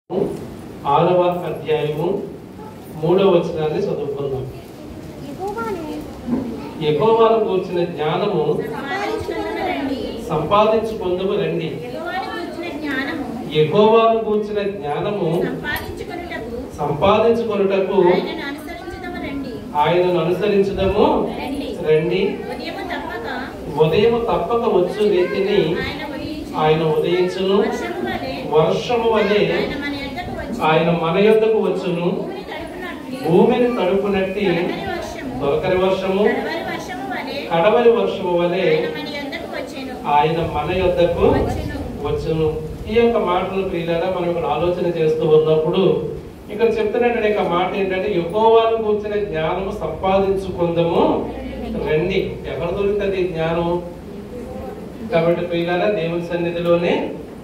6వ అధ్యాయము 3వ వచనాన్ని చదువుకుందాం. యెహోవాను గూర్చిన జ్ఞానము సంపాదించుకొందుము రండి. యెహోవాను గూర్చిన జ్ఞానము సంపాదించుకొనుటకు ఆయనను అనుసరించుదము రండి. ఉదయము తప్పక వచ్చు రీతిని ఆయన ఉదయించును, వర్షము వలె ఆయన మన యొద్దకు వచ్చును. భూమిని తడుపునట్టి తొలకరి వర్షము కడవరి వర్షము వలె ఆయన మన యొద్దకు వచ్చును. ఈ యొక్క మాటలు ప్రియులారా మనం ఇక్కడ ఆలోచన చేస్తూ ఉన్నప్పుడు ఇక్కడ చెప్తున్నటువంటి మాట ఏంటంటే, యెహోవాను కూర్చిన జ్ఞానము సంపాదించుకుందాము రండి. ఎక్కడ దొరుకుతుంది జ్ఞానం? కాబట్టి ప్రియులారా దేవుని సన్నిధిలోనే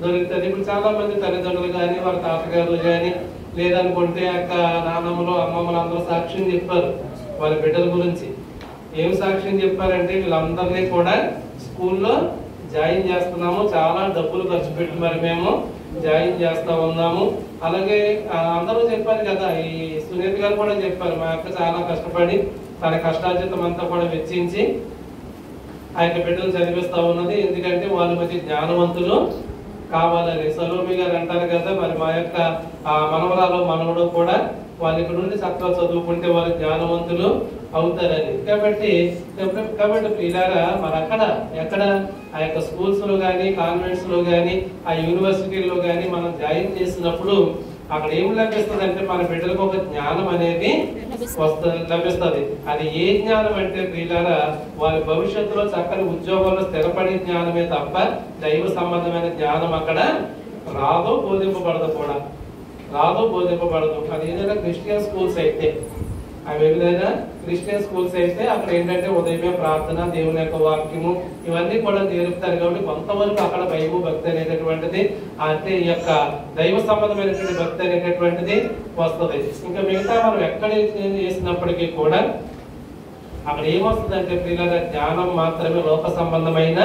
దొరుకుతుంది. ఇప్పుడు చాలా మంది తల్లిదండ్రులు కానీ వారి తాతగారులు కానీ లేదనుకుంటే అక్క నాన్నమ్మలు అమ్మమ్మలు అందరూ సాక్ష్యం చెప్పారు వాళ్ళ బిడ్డల గురించి. ఏం సాక్ష్యం చెప్పారంటే, వీళ్ళందరినీ కూడా స్కూల్లో జాయిన్ చేస్తున్నాము, చాలా డబ్బులు ఖర్చు పెట్టి మరి మేము జాయిన్ చేస్తా ఉన్నాము. అలాగే అందరూ చెప్పారు కదా, ఈ సునీత గారు కూడా చెప్పారు, మా అక్క చాలా కష్టపడి తన కష్టార్జితం అంతా కూడా వెచ్చించి ఆ యొక్క బిడ్డలు చదివిస్తా ఉన్నది. ఎందుకంటే వాళ్ళ మధ్య జ్ఞానవంతులు కావాలని. సలోమి గారు అంటారు కదా, మరి మా యొక్క మనవరాలు మనవడు కూడా వాళ్ళ ఇక్కడ నుండి చక్కగా చదువుకుంటే వాళ్ళు జ్ఞానవంతులు అవుతారని. కాబట్టి పిల్లారా మరి ఎక్కడ ఆ యొక్క స్కూల్స్ లో కానీ కాన్వెంట్స్ లో కానీ ఆ యూనివర్సిటీల్లో కానీ మనం జాయిన్ చేసినప్పుడు అక్కడ ఏం లభిస్తుంది అంటే, మన బిడ్డలకు ఒక జ్ఞానం అనేది లభిస్తుంది. అది ఏ జ్ఞానం అంటే ప్రియులారా, వాళ్ళ భవిష్యత్తులో చక్కని ఉద్యోగంలో స్థిరపడే జ్ఞానమే తప్ప దైవ సంబంధమైన జ్ఞానం అక్కడ రాదు, బోధింపబడదు. అది ఏదైనా క్రిస్టియన్ స్కూల్స్ అయితే, అవి ఏదైనా క్రిస్టియన్ స్కూల్స్ అయితే అక్కడ ఏంటంటే ఉదయమే ప్రార్థన, దేవుని యొక్క వాక్యము ఇవన్నీ కూడా నేర్పుతారు. కాబట్టి కొంతవరకు అక్కడ భయము భక్తి అనేటటువంటిది, అంటే ఈ యొక్క దైవ సంబంధమైనటువంటి భక్తి అనేటటువంటిది వస్తుంది. ఇంకా మిగతా మనం ఎక్కడ చేసినప్పటికీ కూడా అక్కడ ఏమొస్తుంది అంటే పిల్లల జ్ఞానం మాత్రమే, లోక సంబంధమైన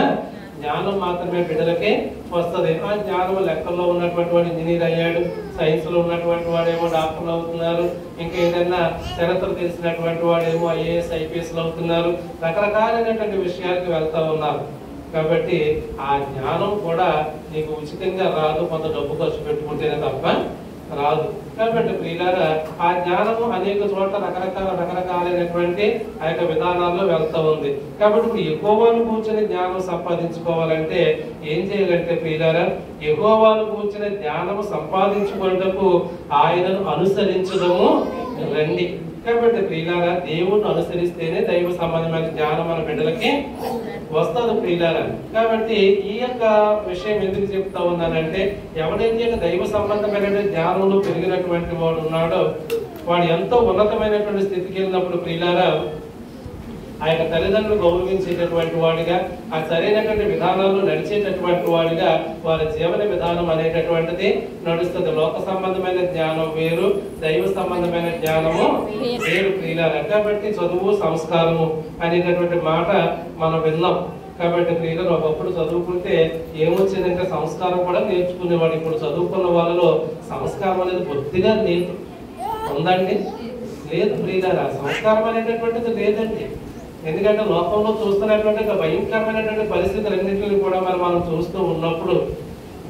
జ్ఞానం మాత్రమే బిడ్డలకే వస్తుంది. ఆ జ్ఞానం లెక్కల్లో ఉన్నటువంటి వాడు ఇంజనీర్ అయ్యాడు, సైన్స్ లో ఉన్నటువంటి వాడేమో డాక్టర్లు అవుతున్నారు, ఇంకా ఏదైనా చరిత్ర తెలిసినటువంటి వాడేమో ఐఏఎస్ ఐపీఎస్లు అవుతున్నారు, రకరకాలైనటువంటి విషయాలకు వెళ్తా ఉన్నారు. కాబట్టి ఆ జ్ఞానం కూడా నీకు ఉచితంగా రాదు, కొంత డబ్బు ఖర్చు పెట్టుకుంటేనే తప్ప రాదు. కాబట్టి ప్రియులారా, ఆ జ్ఞానము అనేక చోట్ల రకరకాలైనటువంటి ఆ యొక్క విధానాల్లో వెళ్తా ఉంది. కాబట్టి ఇప్పుడు యెహోవాను కూర్చొని జ్ఞానం సంపాదించుకోవాలంటే ఏం చేయాలంటే ప్రియులారా, యెహోవాను కూర్చొని జ్ఞానము సంపాదించుకున్నటకు ఆయనను అనుసరించడము రండి. కాబట్టి ప్రియులారా, దేవుణ్ణి అనుసరిస్తేనే దైవ సంబంధమైన జ్ఞానం మన బిడ్డలకి వస్తుంది ప్రియులారా. కాబట్టి ఈ యొక్క విషయం ఎందుకు చెప్తా ఉన్నానంటే, ఎవరైతే దైవ సంబంధమైన జ్ఞానంలో పెరిగినటువంటి వాడు ఉన్నాడో వాడు ఎంతో ఉన్నతమైనటువంటి స్థితికి వెళ్ళినప్పుడు ప్రియులారా, ఆ యొక్క తల్లిదండ్రులు గౌరవించేటటువంటి వాడిగా, ఆ సరైనటువంటి విధానాల్లో నడిచేటటువంటి వాడిగా వారి జీవన విధానం అనేటటువంటిది నడుస్తుంది. లోక సంబంధమైన జ్ఞానం వేరు, దైవ సంబంధమైన జ్ఞానము వేరు ప్రియులారా. కాబట్టి చదువు సంస్కారము అనేటటువంటి మాట మనం విన్నాం. కాబట్టి ప్రియులు ఒకప్పుడు చదువుకుంటే ఏమొచ్చిందంటే సంస్కారం కూడా నేర్చుకునేవాడు. ఇప్పుడు చదువుకున్న వాళ్ళలో సంస్కారం అనేది బొత్తిగా లేదు. ఉందండి? లేదు ప్రియులారా, సంస్కారం అనేటటువంటిది లేదండి. ఎందుకంటే లోకంలో చూస్తున్నటువంటి భయంకరమైనటువంటి పరిస్థితులన్నింటినీ కూడా మనం చూస్తూ ఉన్నప్పుడు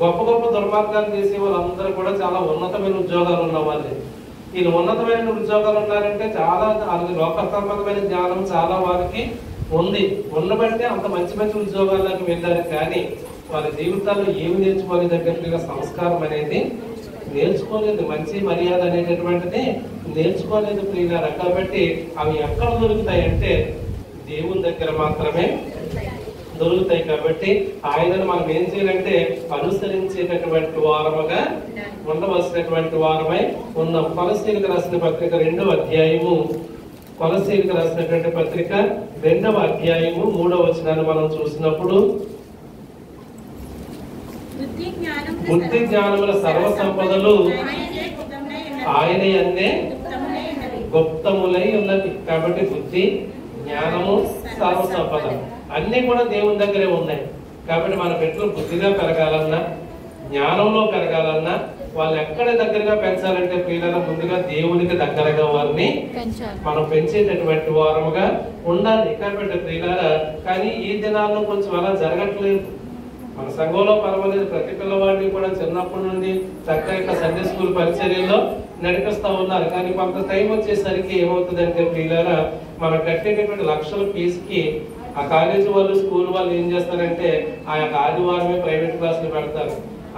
గొప్ప గొప్ప దుర్మార్గాలు చేసే వాళ్ళందరూ కూడా చాలా ఉన్నతమైన ఉద్యోగాలు ఉన్న వాళ్ళే. వీళ్ళు ఉన్నతమైన ఉద్యోగాలు ఉన్నారంటే చాలా లోక సంబంధమైన జ్ఞానం చాలా వారికి ఉంది, ఉండబట్టే అంత మంచి మంచి ఉద్యోగాల్లోకి వెళ్ళారు. కానీ వాళ్ళ జీవితాల్లో ఏమి నేర్చుకోలేదంటే సంస్కారం అనేది నేర్చుకోలేదు, మంచి మర్యాద అనేటటువంటిది నేర్చుకోలేదు ప్రియులారా. కాబట్టి అవి ఎక్కడ దొరుకుతాయంటే దేవుని దగ్గర మాత్రమే దొరుకుతాయి. కాబట్టి ఆయనను మనం ఏం చేయాలంటే అనుసరించేటటువంటి వారముగా ఉండవలసినటువంటి వారమై ఉన్నాం. కొలస్సీలకు రాసిన పత్రిక 2వ అధ్యాయము, కొలస్సీలకు రాసినటువంటి పత్రిక 2వ అధ్యాయము 3వ వచనాన్ని మనం చూసినప్పుడు, బుద్ధి జ్ఞానముల సర్వ సంపదలు ఆయన అన్నే గుప్తములై ఉన్నది. కాబట్టి బుద్ధి జ్ఞానము సర్వ సంపద అన్ని కూడా దేవుని దగ్గరే ఉన్నాయి. కాబట్టి మన బిడ్డలు బుద్ధిగా పెరగాలన్నా, జ్ఞానంలో పెరగాలన్నా వాళ్ళు ఎక్కడ దగ్గరగా పెంచాలంటే ప్రియులారా ముందుగా దేవునికి దగ్గరగా వారిని మనం పెంచేటటువంటి వారముగా ఉండాలి. కాబట్టి ప్రియులారా కానీ ఈ దినాల్లో కొంచెం అలా జరగట్లేదు. మన సంఘంలో పర్వాలేదు, ప్రతి పిల్లవాడిని కూడా చిన్నప్పటి నుండి చక్కగా సండే స్కూల్ పరిచర్యల్లో నడిపిస్తా ఉన్నారు. కానీ కొంత టైం వచ్చేసరికి ఏమవుతుందంటే ప్రియులారా మనం కట్టేటటువంటి లక్షల ఫీజుకి ఆ కాలేజీ వాళ్ళు స్కూల్ వాళ్ళు ఏం చేస్తారంటే ఆ యొక్క ఆదివారమే ప్రైవేట్ క్లాసులు పెడతారు,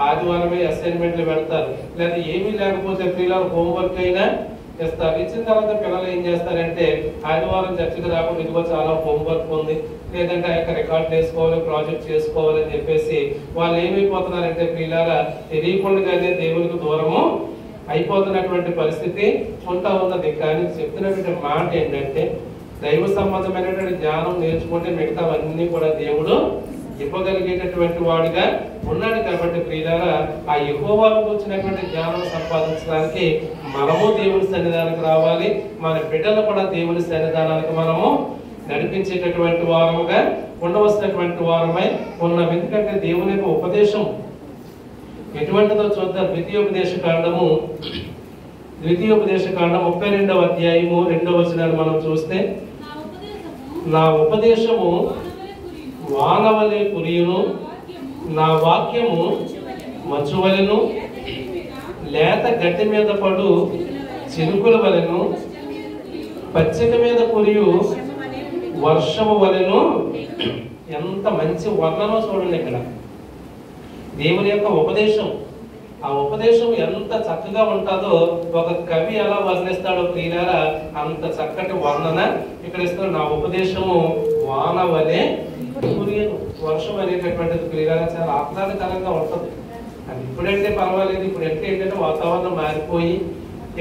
ఆదివారమే అసైన్మెంట్లు పెడతారు, లేదా ఏమీ లేకపోతే పిల్లలు హోంవర్క్ అయినా ఇస్తారు. ఇచ్చిన తర్వాత పిల్లలు ఏం చేస్తారంటే ఆదివారం చర్చకు రాకుండా ఇదిగో చాలా హోంవర్క్ ఉంది, లేదంటే ఆ యొక్క రికార్డ్ చేసుకోవాలి, ప్రాజెక్ట్ చేసుకోవాలి అని చెప్పేసి వాళ్ళు ఏమైపోతున్నారంటే పిల్లల తెలియకుండానే దేవునికి దూరము అయిపోతున్నటువంటి పరిస్థితి ఉంటా ఉన్నది. కానీ చెప్తున్నటువంటి మాట ఏంటంటే దైవ సంబంధమైనటువంటి జ్ఞానం నేర్చుకుంటే మిగతావన్నీ కూడా దేవుడు ఇవ్వగలిగేటటువంటి వాడుగా ఉన్నాడు. కాబట్టి ప్రియులారా ఆ యెహోవాకు వచ్చినటువంటి జ్ఞానం సంపాదించడానికి మనము దేవుని సన్నిధానానికి రావాలి, మన బిడ్డలు కూడా దేవుని సన్నిధానానికి మనము నడిపించేటటువంటి వారముగా ఉండవలసినటువంటి వారమై ఉన్నాం. ఎందుకంటే దేవుని యొక్క ఉపదేశం ఎటువంటిదో చూద్దాం. ద్వితీయోపదేశ కాండము 32వ అధ్యాయము 2వ వచనాన్ని మనం చూస్తే, నా ఉపదేశము వానవలే కురియును, నా వాక్యము మంచువలెను, లేత గడ్డి మీద పడు చినుకుల వలెను, పచ్చిక మీద కురియు వర్షము వలెను. ఎంత మంచి వర్ణనో చూడండి ఇక్కడ దేవుని యొక్క ఉపదేశం. ఆ ఉపదేశం ఎంత చక్కగా ఉంటుందో ఒక కవి ఎలా వర్ణిస్తాడో ప్రియులారా అంత చక్కటి వర్ణన ఇక్కడ ఇస్తున్నాడు. నా ఉపదేశము వాన వలె కురియను. వర్షం అనేటటువంటిది ప్రియులారా చాలా ఆహ్లాదకరంగా ఉంటుంది. అది ఇప్పుడంటే పర్వాలేదు, ఇప్పుడు ఏంటంటే వాతావరణం మారిపోయి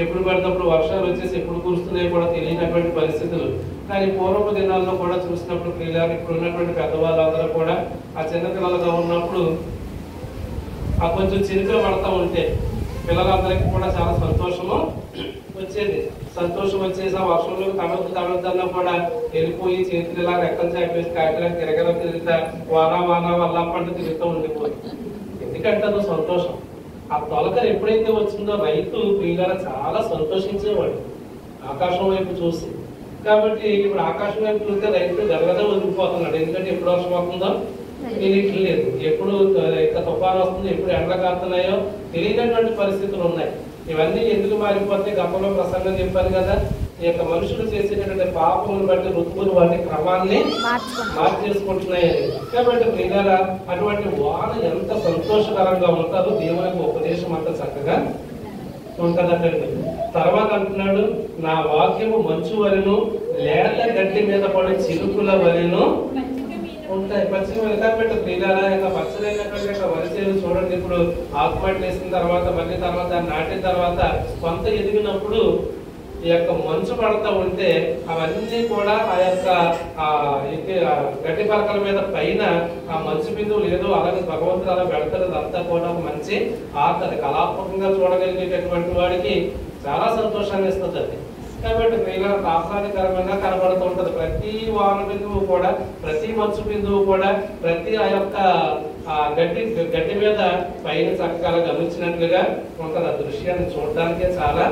ఎప్పుడు పడినప్పుడు వర్షాలు వచ్చేసి ఎప్పుడు కురుస్తున్నాయో కూడా తెలియనటువంటి పరిస్థితులు. కానీ పూర్వపు దినాల్లో కూడా చూసినప్పుడు ప్రియులారా ఇప్పుడు ఉన్నటువంటి పెద్దవాళ్ళందరూ కూడా ఆ చిన్నపిల్లలుగా ఉన్నప్పుడు ఆ కొంచెం చినుకులు పడతా ఉంటే పిల్లలందరికీ కూడా చాలా సంతోషము వచ్చేది. సంతోషం వచ్చేసి ఆ వర్షంలో తడవద్దన్నా కూడా వెళ్ళిపోయి చేతులు ఇలా రెక్కలు చాపేసి కాకిలా తిరగల తిరుగుతా వానా వల్ల పంట తిరుగుతూ ఉండిపోయి. ఎందుకంటే అదో సంతోషం. ఆ తొలకలు ఎప్పుడైతే వచ్చిందో రైతు ప్రియులారా చాలా సంతోషించేవాడు ఆకాశం వైపు చూసి. కాబట్టి ఇప్పుడు ఆకాశం వైపు చూస్తే రైతు గదగద వదిలిపోతున్నాడు. ఎందుకంటే ఎప్పుడు వర్షం అవుతుందో తెలియట్లేదు, ఎప్పుడు తుఫాను వస్తుందో, ఎప్పుడు ఎండలు కాస్తున్నాయో తెలియనటువంటి పరిస్థితులు ఉన్నాయి. ఇవన్నీ ఎందుకు మారిపోతే గతంలో ప్రసంగం చెప్పారు కదా, ఈ యొక్క మనుషులు చేసేటటువంటి పాపమును బట్టి ఋతువులు వాటి క్రమాన్ని మార్చేసుకుంటున్నాయని. కాబట్టి ప్రియులారా అటువంటి వాన ఎంత సంతోషకరంగా ఉంటుందో దేవునికి ఉపదేశం అంత చక్కగా ఉంటదటండి. తర్వాత అంటున్నాడు, నా వాక్యము మంచు వలెను, లేత గడ్డి మీద పడే చిరుకుల వలెను ఉంటాయి. పచ్చిక వెనకబెట్ట ప్రియులారా యొక్క పచ్చనైనటువంటి వరిసేలు చూడండి. ఇప్పుడు ఆకుమట్టి వేసిన తర్వాత మళ్ళీ తర్వాత నాటిన తర్వాత కొంత ఎదిగినప్పుడు ఈ యొక్క మంచు పడతా ఉంటే అవన్నీ కూడా ఆ యొక్క గడ్డి పరకల మీద పైన ఆ మంచు బిందువులు ఏదో అలాగే భగవంతుడు అలా పెడతాడు. అదంతా కూడా మంచి ఆర్తది కళాత్మకంగా చూడగలిగేటటువంటి వాడికి చాలా సంతోషాన్ని ఇస్తుంది అది. కాబట్టి ప్రియులకు ఆహ్లాదకరంగా కనబడుతూ ఉంటది. ప్రతి వాన బిందువు కూడా, ప్రతి మంచు బిందువు కూడా, ప్రతి ఆ యొక్క గడ్డి మీద పైన చక్కగా గమనించినట్లుగా ఉంటది. ఆ దృశ్యాన్ని చూడడానికే చాలా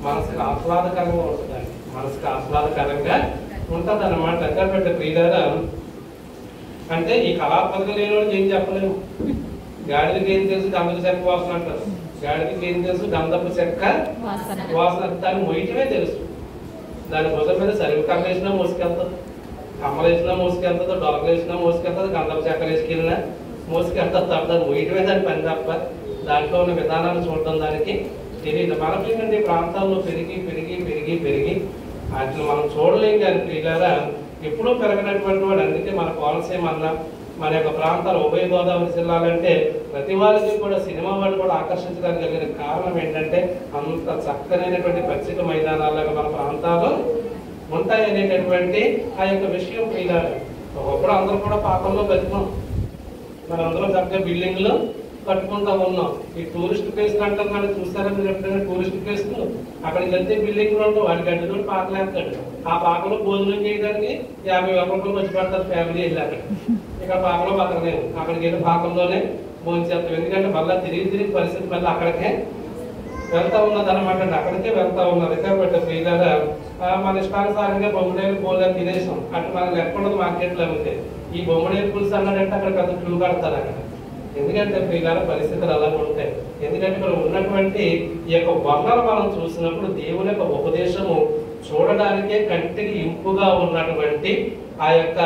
మనసుకు ఆహ్లాదకరంగా ఉంటుందండి, మనసుకు ఆహ్లాదకరంగా ఉంటది అన్నమాట. కాబట్టి ప్రియులారా అంటే ఈ కళాత్మకంగా లేని వాళ్ళకి ఏం చెప్పలేము. గాడిదకి ఏం తెలుసు గంధపు చెక్క వాసన అంటారు, గాడిదకి ఏం తెలుసు గంధపు చెక్క వాసన, దాన్ని మొయ్యటమే తెలుసు. దాని భుజం మీద సరివి కర్ర వేసినా మోసుకెళ్తుంది, కమ్మలు వేసినా మోసుకెళ్తుంది, డొలకలు వేసినా మోసుకెళ్తుంది, గంధపు చెక్కలు వేసుకెళ్ళినా మోసుకెళ్తుంది. దాన్ని మొయ్యటమే దాని పని తప్ప దాంట్లో ఉన్న విధానాలు చూడటం దానికి తెలియదు. మనకి ఏంటంటే ప్రాంతాల్లో పెరిగి పెరిగి పెరిగి పెరిగి వాటిని మనం చూడలేం. కానీ ప్రియులారా ఎప్పుడూ పెరగనటువంటి వాడు. అందుకే మన కోనసీమ అన్నా మన యొక్క ప్రాంతాలు ఉభయ గోదావరి జిల్లాలంటే ప్రతి వారికి కూడా సినిమా వాళ్ళు కూడా ఆకర్షించడానికి కలిగిన కారణం ఏంటంటే అంత చక్కనైనటువంటి పచ్చిక మైదానాలుగా మన ప్రాంతాలు ఉంటాయి అనేటటువంటి ఆ యొక్క విషయం ప్రియులారా. ఒకప్పుడు అందరూ కూడా పాపంలో బతికాం, మనందరం చక్కగా బిల్డింగ్లు కట్టుకుంటా ఉన్నాం. ఈ టూరిస్ట్ ప్లేస్ అంటాం కానీ చూస్తారా మీరు ఎప్పుడైనా టూరిస్ట్ ప్లేస్ అక్కడికి వెళ్తే బిల్డింగ్లు ఉంటాం, వాడికి గడ్డతో పాకలు వేస్తాడు. ఆ పాకలో భోజనం చేయడానికి 50,000 రూపాయలు వచ్చి పడతారు ఫ్యామిలీ వెళ్ళి. అక్కడ ఇక్కడ పాకలో బతకలేము, అక్కడికి వెళ్ళి పాకంలోనే భోంచేస్తాం. ఎందుకంటే మళ్ళీ తిరిగి పరిస్థితి మళ్ళీ అక్కడికే వెళ్తా ఉన్నది అనమాట, అక్కడికే వెళ్తా ఉన్నది. కాబట్టి ప్రియులారా మన ఇష్టానుసారంగా బొమ్మడేలు పూలు తినేసాం, అటు మనకు లెక్కఉండదు మార్కెట్లో ఉంటే. ఈ బొమ్మడేలు పులుసు అన్నాడంటే అక్కడ పెద్ద క్యూ కడతారు అక్కడ. ఎందుకంటే ప్రియులారా పరిస్థితులు అలా ఉంటాయి. ఎందుకంటే ఇక్కడ ఉన్నటువంటి ఈ యొక్క వర్ణన మనం చూసినప్పుడు దేవుని యొక్క ఉపదేశము చూడడానికే కంటికి ఇంపుగా ఉన్నటువంటి ఆ యొక్క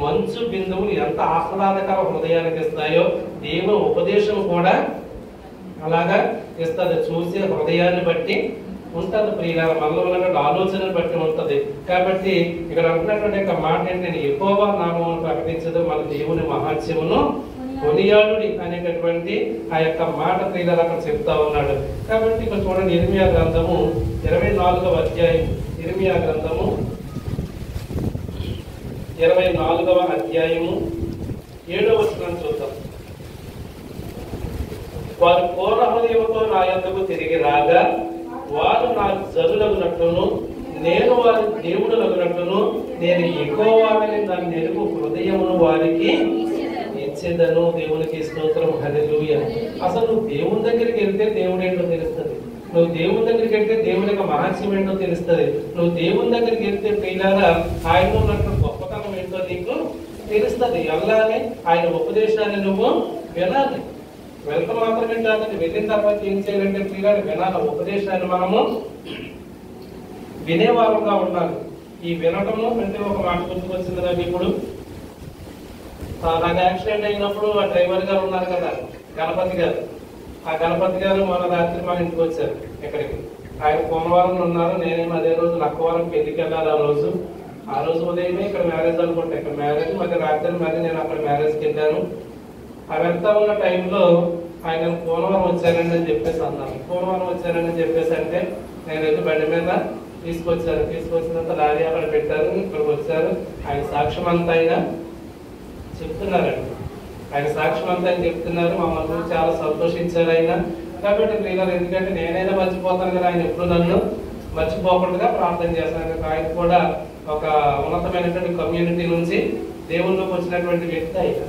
మంచు బిందువులు ఎంత ఆహ్లాదకర హృదయానికి ఇస్తాయో దేవుని ఉపదేశం కూడా అలాగా ఇస్తుంది. చూసే హృదయాన్ని బట్టి ఉంటుంది ప్రియులారా, మనలో ఉన్నటువంటి ఆలోచనను బట్టి ఉంటది. కాబట్టి ఇక్కడ అంటున్నటువంటి యొక్క మాట ఏంటంటే యెహోవా నామమును ప్రకటించదు, మన దేవుని మహాత్మ్యమును కొనియాడుడి అనేటటువంటి ఆ యొక్క మాట ప్రియులారా అక్కడ చెప్తా ఉన్నాడు. కాబట్టి ఇక్కడ చూడండి, ఇర్మియా గ్రంథము 24వ అధ్యాయం, ఇర్మియా గ్రంథము 24వ అధ్యాయము 7వ వచనం చూద్దాం. వారు పూర్ణ హృదయముతో నా యొద్దకు తిరిగి రాగా వారు నా జనులగునట్లును నేను వారి దేవుడులగునట్లును నేను యెహోవానని నన్ను ఎరుగు హృదయమును వారికి ఇచ్చేదను. దేవునికి స్తోత్రం, హల్లెలూయా. అసలు నువ్వు దేవుని దగ్గరికి వెళ్తే దేవుడు ఏంటో తెలుస్తుంది. నువ్వు దేవుని దగ్గరికి వెళ్తే దేవుని యొక్క మహత్యం ఏంటో తెలుస్తుంది. నువ్వు దేవుని దగ్గరికి వెళ్తే ప్రియులారా ఆయన ఉన్నటువంటి గొప్పతనం ఏంటో నీకు తెలుస్తుంది. అలానే ఆయన ఉపదేశాన్ని నువ్వు వినాలి. వెళ్తాం మాత్రమే కాదండి, వెళ్ళిన తర్వాత ఏం చేయాలంటే ప్రియులారా వినాలి. ఉపదేశాన్ని మనము వినేవారంగా ఉండాలి. ఈ వినటము అంటే ఒక మాట గుర్తుకొచ్చింది కదా, ఇప్పుడు నాకు యాక్సిడెంట్ అయినప్పుడు ఆ డ్రైవర్ గారు ఉన్నారు కదా గణపతి గారు, ఆ గణపతి గారు మన రాత్రి మన ఇంటికి వచ్చారు ఇక్కడికి. ఆయన కోనవరంలో ఉన్నారు, నేనేమో అదే రోజు లక్కవరం పెళ్లికి వెళ్ళాలి. ఆ రోజు ఉదయమే ఇక్కడ మ్యారేజ్ అనుకుంటా, ఇక్కడ మ్యారేజ్ మరి రాత్రి మరి నేను అక్కడ మ్యారేజ్కి వెళ్ళాను. ఆ వెళ్తా ఉన్న టైంలో ఆయన కోనవరం వచ్చానండి అని చెప్పేసి అన్నారు. కోనవరం వచ్చానని చెప్పేసి అంటే నేను అయితే బండి మీద తీసుకొచ్చినంత లారీ అక్కడ పెట్టారు, ఇక్కడికి వచ్చారు. ఆయన సాక్ష్యం అంతా ఆయన చెప్తున్నారండి, ఆయన సాక్ష్యం అంతా ఆయన చెప్తున్నారు. మమ్మల్ని చాలా సంతోషించారు ఆయన. కాబట్టి ప్రియులారా ఎందుకంటే నేనైనా మర్చిపోతాను కదా, ఆయన ఎప్పుడు నన్ను మర్చిపోకుండా ప్రార్థన చేస్తాను. ఆయన కూడా ఒక ఉన్నతమైనటువంటి కమ్యూనిటీ నుంచి దేవుళ్ళలోకి వచ్చినటువంటి వ్యక్తి ఆయన.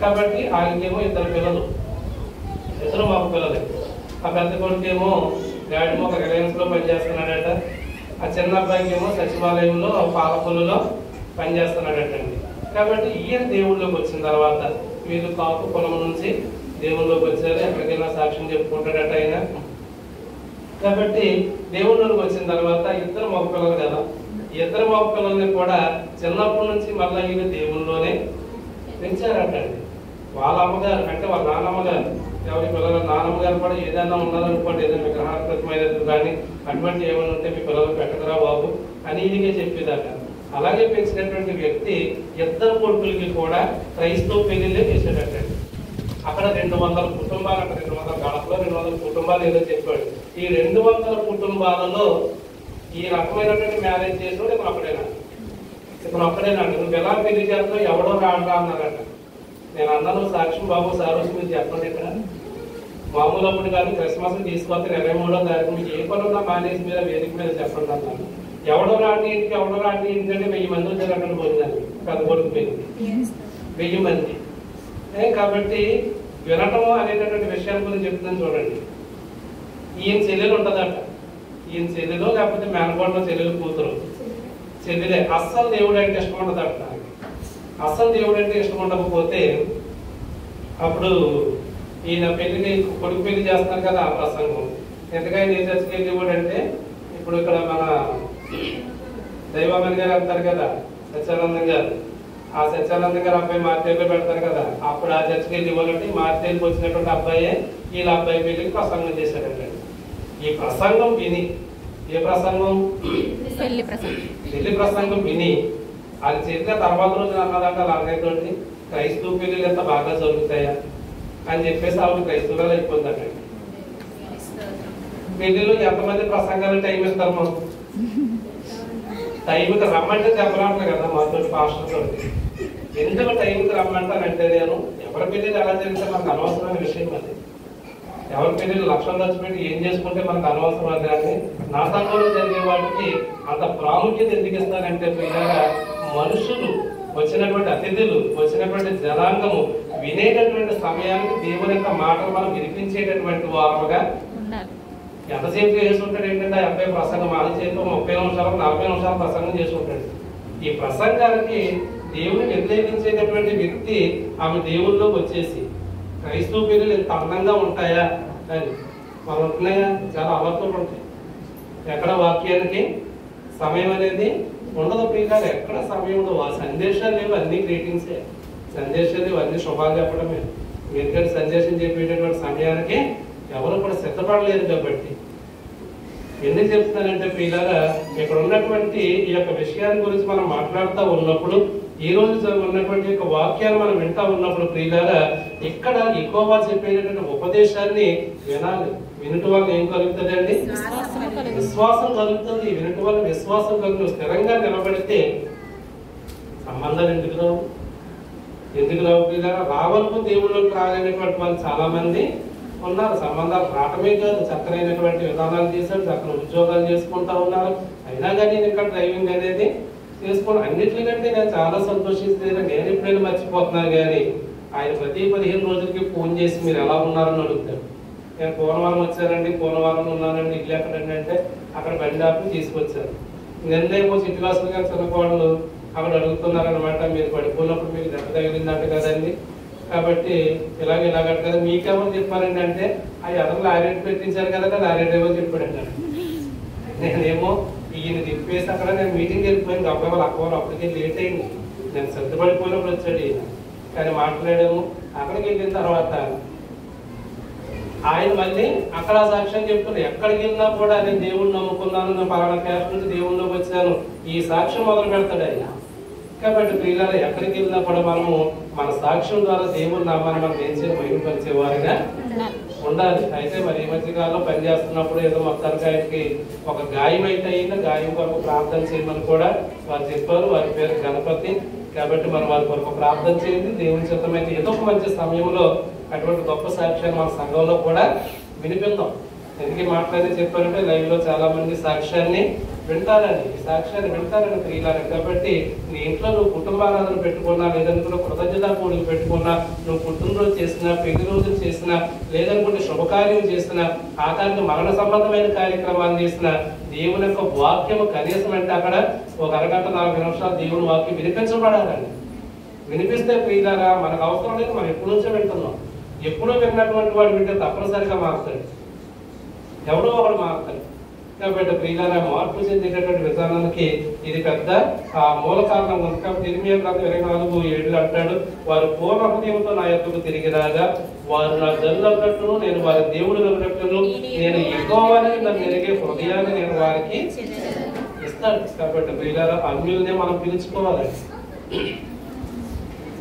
కాబట్టి ఆయనకేమో ఇద్దరు పిల్లలు, ఇద్దరు మగ పిల్లలు. ఆ పెద్ద కొడుకేమో డాడీ ఒక రిలయన్స్ లో పనిచేస్తున్నాడట, ఆ చిన్న అబ్బాయికి ఏమో సచివాలయంలో పాలకొల్లులో పనిచేస్తున్నాడటండి. కాబట్టి ఈయన దేవుళ్ళలోకి వచ్చిన తర్వాత వీళ్ళు కాపు పొలం నుంచి దేవుళ్ళలోకి వచ్చారు, ఎక్కడికైనా సాక్ష్యం చెప్పుకుంటాడట ఆయన. కాబట్టి దేవుళ్ళలోకి వచ్చిన తర్వాత ఇద్దరు మగ పిల్లలు కదా, ఇద్దరు మగ పిల్లల్ని కూడా చిన్నప్పటి నుంచి మళ్ళీ వీళ్ళు దేవుళ్ళలోనే పెంచారటండి. వాళ్ళ అమ్మగారు అంటే వాళ్ళ నాన్నమ్మగారు, ఎవరి పిల్లల నాన్నమ్మగారు కూడా ఏదైనా ఉన్నదనుకోండి, ఏదైనా విగ్రహాత్మకమైనది కానీ అటువంటి ఏమైనా ఉంటే మీ పిల్లలు పెట్టకరా బాబు అని ఇదిగే చెప్పేదాకా. అలాగే పెంచినటువంటి వ్యక్తి ఇద్దరు కొడుకులకి కూడా క్రైస్తవ పెళ్లిళ్ళే చేసేటట్టండి. అక్కడ 200 కుటుంబాలు, అక్కడ 200 గడపలో 200 కుటుంబాలు ఏదో చెప్పాడు. ఈ 200 కుటుంబాలలో ఈ రకమైనటువంటి మ్యారేజ్ చేసినోడు ఇతను ఒక్కడేనా నువ్వు ఎలా పెళ్లి చేస్తావు ఎవడో రాడా అన్నారట. నేను అన్నాను సాక్ష్యం బాబు సార్ వచ్చి మీరు చెప్పండి, ఇక్కడ మామూలు అప్పుడు కానీ క్రిస్మస్ తీసుకొస్తే 23వ తారీఖు మీకు ఏ పనున్నా మానేసి మీద వేదిక మీద చెప్పండి అన్నాను. ఎవడో రాని ఇంటికి ఏంటంటే 1000 మంది వచ్చారు అక్కడ పోయిందండి, పెద్ద కొడుకు పోయింది 1000 మంది. కాబట్టి వినటం అనేటటువంటి విషయం గురించి చెప్తున్నాను చూడండి. ఈయన చెల్లెలు ఉంటుందట, ఈయన చెల్లెలు లేకపోతే మేనకోడలో చెల్లెలు కూతురు చెల్లెలే. అస్సలు దేవుడు అంటే ఇష్టం ఉండదట. అస్సలు దేవుడు అంటే ఇష్టం ఉండకపోతే అప్పుడు ఈయన పెళ్లిని కొడుకు పెళ్లి చేస్తున్నారు కదా ఆ ప్రసంగం. ఎందుకని ఏ చర్చకి వెళ్ళేవాడు అంటే ఇప్పుడు ఇక్కడ మన దైవామణి గారు అంటారు కదా సత్యానందం గారు, ఆ సత్యానందం గారు అబ్బాయి మార్తేలో పెడతారు కదా, అప్పుడు ఆ చర్చకి వెళ్ళేవాళ్ళంటే మార్తేలకు వచ్చినటువంటి అబ్బాయే వీళ్ళ అబ్బాయి పెళ్లికి ప్రసంగం చేశాడండి. ఈ ప్రసంగం విని, ఏ ప్రసంగం? పెళ్లి ప్రసంగం విని అది చేసిన తర్వాత రోజు అన్నదంట అలాగైతే క్రైస్తవ పెళ్లిలు ఎంత బాగా జరుగుతాయా అని చెప్పేసి ఆవిడ క్రైస్తవులు అయిపోతుందండి. పెళ్లిలో ఎంతమంది ప్రసంగాలు టైం ఇస్తారు మనం? టైంకి రమ్మంటే చెప్పరాట్లే కదా మాతో పాస్టర్ తోటి. ఎందుకు టైంకి రమ్మంటానంటే నేను ఎవరి పెళ్లిలు ఎలా జరిగితే మనకు అనవసరమైన విషయం అది. ఎవరి పెళ్లిళ్ళు లక్షలు ఖర్చు పెట్టి ఏం చేసుకుంటే మనకు అనవసరం అది. కానీ నా సంఘంలో జరిగే వాటికి అంత ప్రాముఖ్యత ఎందుకు ఇస్తానంటే పిల్లగా మనుషులు వచ్చినటువంటి అతిథులు వచ్చినటువంటి జనాంగము వినేటటువంటి సమయానికి దేవుని యొక్క మాటలు మనం వినిపించేటటువంటి వారముగా ఉండాలి. ఎంతసేపు చేసి ఉంటాడు ఏంటంటే 70 ప్రసంగం ఆది చేతిలో 30 నిమిషాలు 40 నిమిషాలు ప్రసంగం చేసి ఉంటాడు. ఈ ప్రసంగానికి దేవుని వ్యతిరేకించేటటువంటి వ్యక్తి ఆమె దేవుళ్ళలోకి వచ్చేసి క్రైస్తవ పిల్లలు ఎంత అందంగా ఉంటాయా అని మనం ఉంటున్నాయా, చాలా అలర్తలు ఉంటాయి. ఎక్కడ వాక్యానికి సమయం అనేది ఉండదు ప్రియులారా, ఎక్కడ సమయం ఉండదు. ఆ సందేశాలు లేవు, అన్ని గ్రీటింగ్సే. సందేశాలు లేవు, అన్ని శుభాలు చెప్పడమే. ఎందుకంటే సందేశం చెప్పేటటువంటి సమయానికి ఎవరు కూడా సిద్ధపడలేదు కాబట్టి. ఎందుకు చెప్తున్నానంటే ప్రియులారా, ఇక్కడ ఉన్నటువంటి ఈ యొక్క విషయాన్ని గురించి మనం మాట్లాడుతూ ఉన్నప్పుడు, ఈ రోజు ఉన్నటువంటి యొక్క వాక్యాన్ని మనం వింటా ఉన్నప్పుడు ప్రియులారా, ఇక్కడ యెహోవా చెప్పేటటువంటి ఉపదేశాన్ని వినాలి. వినటం వల్ల ఏం కలుగుతుంది అండి? విశ్వాసం కలుగుతుంది. వినటం వల్ల విశ్వాసం కలుగుతుంది. స్థిరంగా నిలబడితే సంబంధాలు ఎందుకు రావు? ఎందుకు రావు ప్రియులారా? రావలకు దేవుళ్ళకి రాలేనటువంటి వాళ్ళు చాలా మంది ఉన్నారు. సంబంధాలు రావటమే కాదు, చక్కనైనటువంటి విధానాలు చేశారు, చక్కని ఉద్యోగాలు చేసుకుంటా ఉన్నారు. అయినా కానీ నేను ఇక్కడ డ్రైవింగ్ అనేది చేసుకోవడం అన్నిటికంటే నేను చాలా సంతోషిస్తున్నాను. నేను ఎప్పుడైనా మర్చిపోతున్నాను కానీ ఆయన ప్రతి 15 రోజులకి ఫోన్ చేసి మీరు ఎలా ఉన్నారని అడుగుతారు. నేను పూర్ణవారం వచ్చానండి, పూర్ణవారం ఉన్నానండి, ఇల్లు ఎక్కడండి అంటే అక్కడ బండి ఆపి తీసుకొచ్చారు. నిన్నేమో చిట్టువాసులు గారు చిన్నకోడలు అక్కడ అడుగుతున్నారనమాట, మీరు పడిపోయినప్పుడు మీకు దెబ్బ తగిలిందంట కదండి, కాబట్టి ఇలాగంట కదా, మీకేమో చెప్పారండి అంటే ఆ ఎదరు లారీ పెట్టించారు కదా, లారీ డ్రైవర్ చెప్పాడండి. నేనేమో ఈయన తిప్పేసి అక్కడ నేను మీటింగ్ వెళ్ళిపోయాను. అబ్బాయి అక్కవారు అప్పటికే లేట్ అయింది. నేను సర్దుపడిపోయినప్పుడు వచ్చాడు ఈయన, కానీ మాట్లాడాము. అక్కడికి వెళ్ళిన తర్వాత ఆయన మళ్ళీ అక్కడ సాక్ష్యం చెప్తున్నారు. ఎక్కడికి వెళ్ళినా కూడా నేను దేవుణ్ణి నమ్ముకున్నాను, నేను పలానా క్యాస్ట్ నుంచి దేవుళ్ళలోకి వచ్చాను, ఈ సాక్ష్యం మొదలు పెడతాడు ఆయన. కాబట్టి ప్రియులారా, ఎక్కడికి వెళ్ళినా కూడా మనము మన సాక్ష్యం ద్వారా దేవుని నామాన్ని మనం ఏం చేసి మహిమపరిచేవారిగా ఉండాలి. అయితే మరి ఈ మధ్య కాలంలో పనిచేస్తున్నప్పుడు ఏదో మొత్తానికి ఆయనకి ఒక గాయం అయితే అయింది. గాయం కొరకు ప్రార్థన చేయమని కూడా వారు చెప్పారు. వారి పేరు గణపతి. కాబట్టి మనం వారి కొరకు ప్రార్థన చేయండి. దేవుని చిత్తమైతే ఏదో ఒక మంచి సమయంలో అటువంటి గొప్ప సాక్ష్యాన్ని మన సంఘంలో కూడా వినిపిద్దాం. ఎందుకు మాట్లాడి చెప్పారంటే లైవ్ లో చాలా మంది సాక్ష్యాన్ని వింటారని, ఈ సాక్ష్యాన్ని వింటారని ప్రియులారా. కాబట్టి నీ ఇంట్లో నువ్వు కుటుంబారాధన పెట్టుకున్నా, లేదనుకుంటే కృతజ్ఞతా కూడికి పెట్టుకున్నా, నువ్వు పుట్టినరోజు చేసినా, పెళ్లి రోజులు చేసినా, లేదనుకుంటే శుభకార్యం చేసినా, ఆఖరికి మరణ సంబంధమైన కార్యక్రమాలు చేసినా, దేవుని యొక్క వాక్యము కనీసం అంటే అక్కడ ఒక అరగంట 40 నిమిషాలు దేవుని వాక్యం వినిపించబడాలండి. వినిపిస్తే ప్రియులారా, మనకు అవసరం లేదు, మనం ఎప్పటి నుంచో వింటున్నాం. ఎప్పుడో విన్నటువంటి వాడు వింటే తప్పనిసరిగా మారుతాడు, ఎవడో ఒకడు మారుతాడు. కాబట్టి ప్రియులారా, మార్పు చెందేటటువంటి విధానానికి ఇది పెద్ద మూల కారణం ఉంది. కాబట్టి ఇర్మియా గ్రంథం 24:7 అంటాడు, వారు పూర్ణ హృదయంతో నా యొద్దకు తిరిగి రాగా, వారు నా జనులన్నట్టును నేను వారి దేవుడు అన్నట్టును, నేను యెహోవాని నన్ను ఎరిగే హృదయాన్ని నేను వారికి ఇస్తాడు. కాబట్టి ప్రియులారా, అన్యుల్నే మనం పిలుచుకోవాలండి.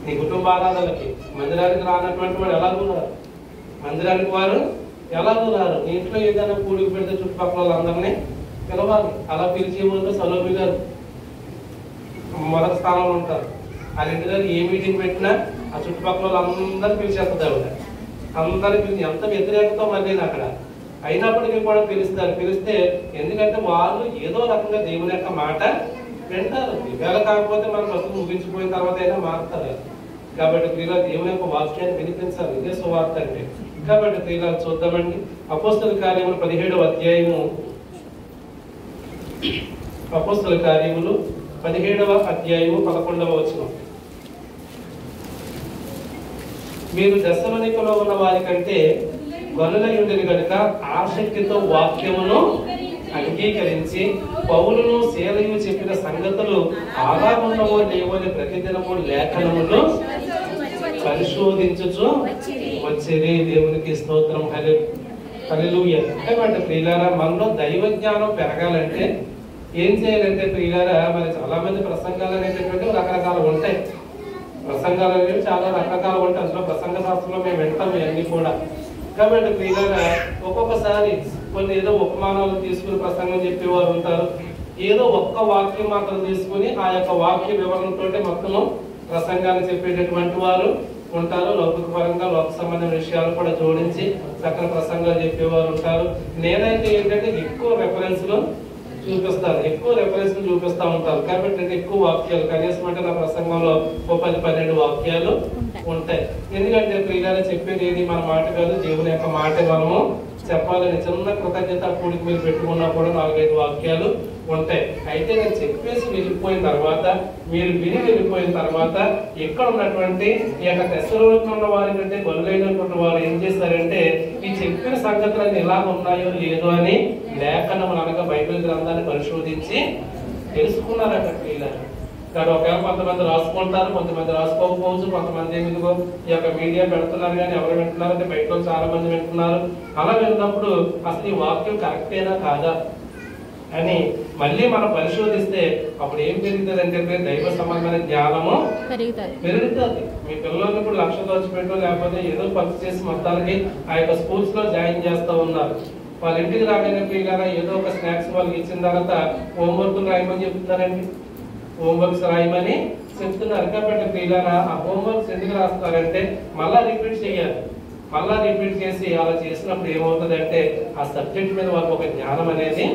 నీ కుటుంబారాధనకి మందిరానికి రానటువంటి వాడు ఎలాగున్నారు, మందిరానికి వారు ఎలాగున్నారు. నీ ఇంట్లో ఏదైనా కూడికి పెడితే చుట్టుపక్కల వాళ్ళందరినీ పిలవాలి. అలా పిలిచే ముందు సలోమి గారు మొదటి స్థానంలో ఉంటారు. వాళ్ళ ఇంటి దగ్గర ఏ మీటింగ్ పెట్టినా ఆ చుట్టుపక్కల వాళ్ళందరినీ పిలిచేస్తుంది ఆవిడ. అందరినీ పిలిచి ఎంత వ్యతిరేకతో మళ్ళీ అక్కడ అయినప్పటికీ కూడా పిలుస్తారు. పిలిస్తే ఎందుకంటే వాళ్ళు ఏదో రకంగా దేవుని యొక్క మాట వింటారు. ఇవాళ కాకపోతే మన బతుకు ముగించిపోయిన తర్వాత అయినా మారుతారు. కాబట్టి ప్రియుల దేవుని యొక్క వాక్యాన్ని వినిపించాలి. ఇదే సువార్త అంటే. కాబట్టి ప్రియుల చూద్దామండి, అపోస్తల కార్యములు 17వ అధ్యాయము, అపోస్తల కార్యములు 17వ అధ్యాయము 11వ వచనం. మీరు దశలోనికలో ఉన్న వారి కంటే గనులై ఉండేది కనుక ఆసక్తితో వాక్యమును అంగీకరించి పౌలును శీలయు చెప్పిన సంగతులు ఆధారమున్నవో లేవో ప్రతిదినము లేఖనములు పరిశోధించుచు వచ్చిరి. దేవునికి స్తోత్రం. హల్లెలూయా. అంటే ప్రియులారా, మనలో దైవ జ్ఞానం పెరగాలంటే ఏం చేయాలంటే ప్రియులారా, మరి చాలా మంది ప్రసంగాలు అనేటటువంటి రకరకాలు ఉంటాయి. ప్రసంగాలు అనేవి చాలా రకరకాలు ఉంటాయి. అందులో ప్రసంగ శాస్త్రంలో మేము వింటాం ఇవన్నీ కూడా. కాబట్టి ప్రియులారా, ఒక్కొక్కసారి కొన్ని ఏదో ఉపమానాలు తీసుకుని ప్రసంగం చెప్పేవారు ఉంటారు. ఏదో ఒక్క వాక్యం మాత్రం తీసుకుని ఆ యొక్క వాక్య వివరణతో మొత్తము ప్రసంగాన్ని చెప్పేటటువంటి వారు ఉంటారు. లౌకిక పరంగా లోక సంబంధ విషయాలు కూడా జోడించి చక్కని ప్రసంగాలు చెప్పేవారు ఉంటారు. నేనైతే ఏంటంటే ఎక్కువ రెఫరెన్స్లు చూపిస్తారు, ఎక్కువ రెఫరెన్స్ చూపిస్తూ ఉంటారు. కాబట్టి ఎక్కువ వాక్యాలు కనీసం అంటే నా ప్రసంగంలో 10-12 వాక్యాలు ఉంటాయి. ఎందుకంటే ప్రియులారా చెప్పేది ఏది మన మాట కాదు, దేవుని యొక్క మాట మనము చెప్పాలని చిన్న కృతజ్ఞత కూడికి మీరు పెట్టుకున్నా కూడా 4-5 వాక్యాలు ఉంటాయి. అయితే నేను చెప్పేసి వెళ్ళిపోయిన తర్వాత, మీరు విని వెళ్ళిపోయిన తర్వాత ఇక్కడ ఉన్నటువంటి ఈ యొక్క తెస్సలోనికలో ఉన్న వారి కంటే బలులైనటువంటి వారు ఏం చేస్తారంటే ఈ చెప్పిన సంగతులన్నీ ఎలా ఉన్నాయో లేదో అని లేఖనములు అనగా బైబిల్ గ్రంథాన్ని పరిశోధించి తెలుసుకున్నారట ప్రియులారా. ఇక్కడ ఒకవేళ కొంతమంది రాసుకుంటారు, కొంతమంది రాసుకోకపోవచ్చు, కొంతమంది ఎందుకో ఈ యొక్క మీడియా పెడుతున్నారు కానీ ఎవరు వింటున్నారు అంటే బయటలో చాలా మంది వింటున్నారు. అలా విన్నప్పుడు అసలు ఈ వాక్యం కరెక్టేనా కాదా అని మళ్ళీ మనం పరిశోధిస్తే అప్పుడు ఏం పెరుగుతుంది అంటే దైవ సంబంధమైన జ్ఞానము పెరుగుతుంది. మీ పిల్లల్ని ఇప్పుడు 1,00,000 ఖర్చు పెట్టో లేకపోతే ఏదో ఖర్చు చేసి మొత్తానికి ఆ యొక్క స్కూల్స్ లో జాయిన్ చేస్తూ ఉన్నారు. వాళ్ళ ఇంటికి రాగానే పిల్లలు ఏదో ఒక స్నాక్స్ వాళ్ళకి ఇచ్చిన తర్వాత హోంవర్క్ రాయమని చెప్తున్నారండి, హోంవర్క్స్ రాయమని చెప్తున్నారు. కాబట్టి పిల్లలు ఆ హోంవర్క్స్ ఎందుకు రాస్తారంటే మళ్ళా రిపీట్ చేయాలి. మళ్ళా రిపీట్ చేసి అలా చేసినప్పుడు ఏమవుతుంది అంటే ఆ సబ్జెక్ట్ మీద వాళ్ళకి ఒక జ్ఞానం అనేది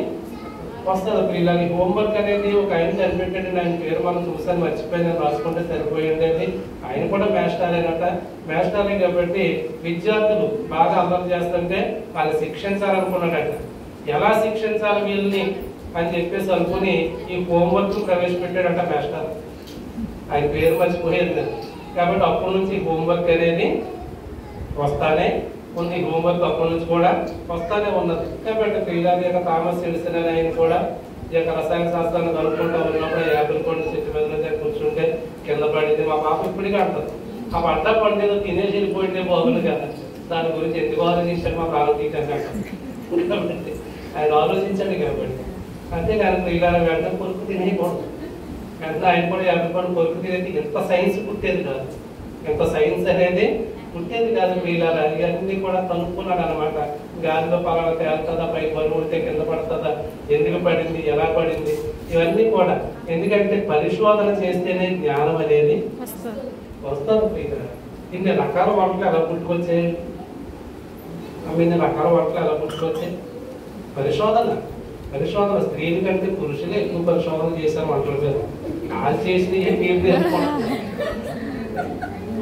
వస్తుంది. పిల్లలకి హోంవర్క్ అనేది ఒక ఆయన కనిపెట్టండి, ఆయన పేరు మనం చూసాను మర్చిపోయిన రాసుకుంటే సరిపోయింది. ఆయన కూడా మేస్టారేనట. మేస్టారే కాబట్టి విద్యార్థులు బాగా అర్థం చేస్తుంటే వాళ్ళు శిక్షించాలనుకున్నాడట. ఎలా శిక్షించాలి వీళ్ళని అని చెప్పేసి అనుకుని ఈ హోంవర్క్ ప్రవేశపెట్టాడట మేస్టర్. ఆయన పేరు మర్చిపోయింది. కాబట్టి అప్పటి నుంచి హోంవర్క్ అనేది వస్తానే ఉంది. హోంవర్క్ అప్పటి నుంచి కూడా వస్తానే ఉన్నది. కాబట్టి పిల్లల యొక్క థామస్ ఎడిసన్ అనే ఆయన కూడా ఈ యొక్క రసాయన శాస్త్రాన్ని కనుక్కుంటూ ఉన్నప్పుడు యాపిల్ పండు చెట్టు మీద నుంచి కూర్చుంటే కింద పడింది. మా పాప ఇప్పటికీ అంటది, ఆ పంట పండేదో తినేసి వెళ్ళిపోయింటే బాగుంది కదా, దాని గురించి ఎందుకు ఆలోచించాడు మా ప్రారంభించాను కాబట్టి ఆయన ఆలోచించాడు కాబట్టి. అంతేకాని పిల్లల వెంటనే కొరుకు తినేయకూడదు. వెంటనే ఆయన కూడా యాపిల్ పండు కొరుకు తినేది ఎంత సైన్స్ పుట్టేది కాదు, ఎంత సైన్స్ అనేది పుట్టేది కాదు. పిల్లల ఇవన్నీ కూడా కనుక్కున్నాడు అనమాట. గాలిలో పలానా తేలుతుందా, పై బరువు ఉంటే కింద పడుతుందా, ఎందుకు పడింది, ఎలా పడింది, ఇవన్నీ కూడా. ఎందుకంటే పరిశోధన చేస్తేనే జ్ఞానం అనేది వస్తుంది. పిల్లల ఇన్ని రకాల వంటలు ఎలా పుట్టుకొచ్చాయి, ఇన్ని రకాల వంటలు ఎలా పుట్టుకొచ్చాయి? పరిశోధన స్త్రీల కంటే పురుషులే ఎక్కువ పరిశోధన చేశారు వంటల మీద. వాళ్ళు చేసిన ఏం తెలుసుకున్నాను.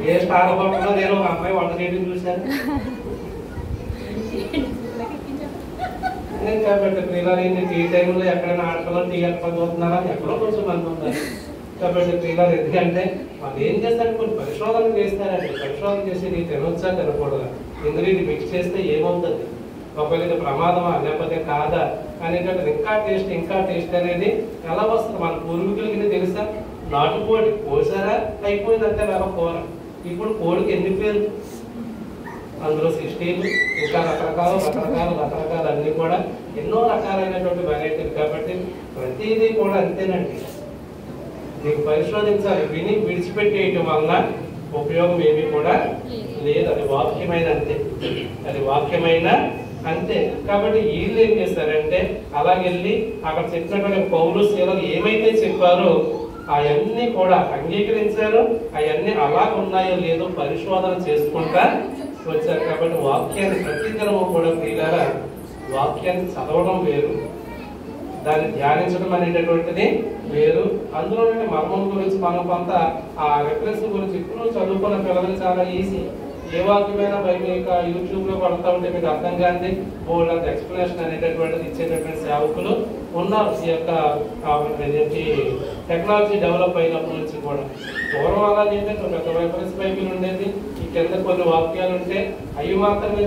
ఏ స్టార్ హోటల్లో నేను ఒక అమ్మాయి వంట చేయడం చూశాను. కాబట్టి పిల్లలు టీ టైంలో ఎక్కడైనా ఆటలో టీ ఎక్కడ చూస్తున్నారా ఎక్కడో కొంచెం మంది ఉన్నారు. కాబట్టి పిల్లలు ఎందుకంటే వాళ్ళు ఏం చేస్తారు, కొన్ని పరిశోధన చేస్తారండి. పరిశోధన చేసి ఇది తినొచ్చా తినకూడదా, ఇందులో ఇది మిక్స్ చేస్తే ఏమవుతుంది, ఒకవేళ ఇది ప్రమాదమా లేకపోతే కాదా అనేటప్పుడు ఇంకా టేస్ట్ అనేది ఎలా వస్తుంది. మన పూర్వీకులకి తెలుసా, నాటుకోడి కోసారా అయిపోయిందంటే వేళ కూర. ఇప్పుడు కోడికి ఎన్ని పేరు, అందులో 16 ఇంకా రకరకాలు అన్ని కూడా ఎన్నో రకాలైనటువంటి వెరైటీలు. కాబట్టి ప్రతిదీ కూడా అంతేనండి, నీకు పరిశోధించాలి. విని విడిచిపెట్టేయటం వల్ల ఉపయోగం ఏమీ కూడా లేదు. అది వాక్యమైన అంతే. కాబట్టి వీళ్ళు ఏం చేస్తారంటే అలాగెళ్ళి అక్కడ చెప్పినటువంటి పౌలు శీలలు ఏమైతే చెప్పారో అవన్నీ కూడా అంగీకరించారు. అవన్నీ అలా ఉన్నాయో లేదో పరిశోధన చేసుకుంటా వచ్చారు. కాబట్టి వాక్యాన్ని ప్రతిదినము కూడా ప్రియులారా వాక్యాన్ని చదవడం వేరు, దాన్ని ధ్యానించడం అనేటటువంటిది వేరు. అందులో మర్మం గురించి మనం కొంత ఆ రెఫరెన్స్ గురించి ఇప్పుడు చదువుకున్న పిల్లలు చాలా ఈజీ. ఏ వాక్యమైనా మీకు యూట్యూబ్ లో పడతా ఉంటే మీకు అర్థం కాని బోల్డ్ అంత ఎక్స్ప్లెనేషన్ అనేటటువంటిది ఇచ్చేటటువంటి సేవకులు ఉన్నారు. ఈ యొక్క టెక్నాలజీ డెవలప్ అయినప్పటి నుంచి కూడా పూర్వం అలా ఏంటంటే పెద్ద రెఫరెన్స్ బైబిల్ ఉండేది, ఈ కింద కొన్ని వాక్యాలు ఉంటే అవి మాత్రమే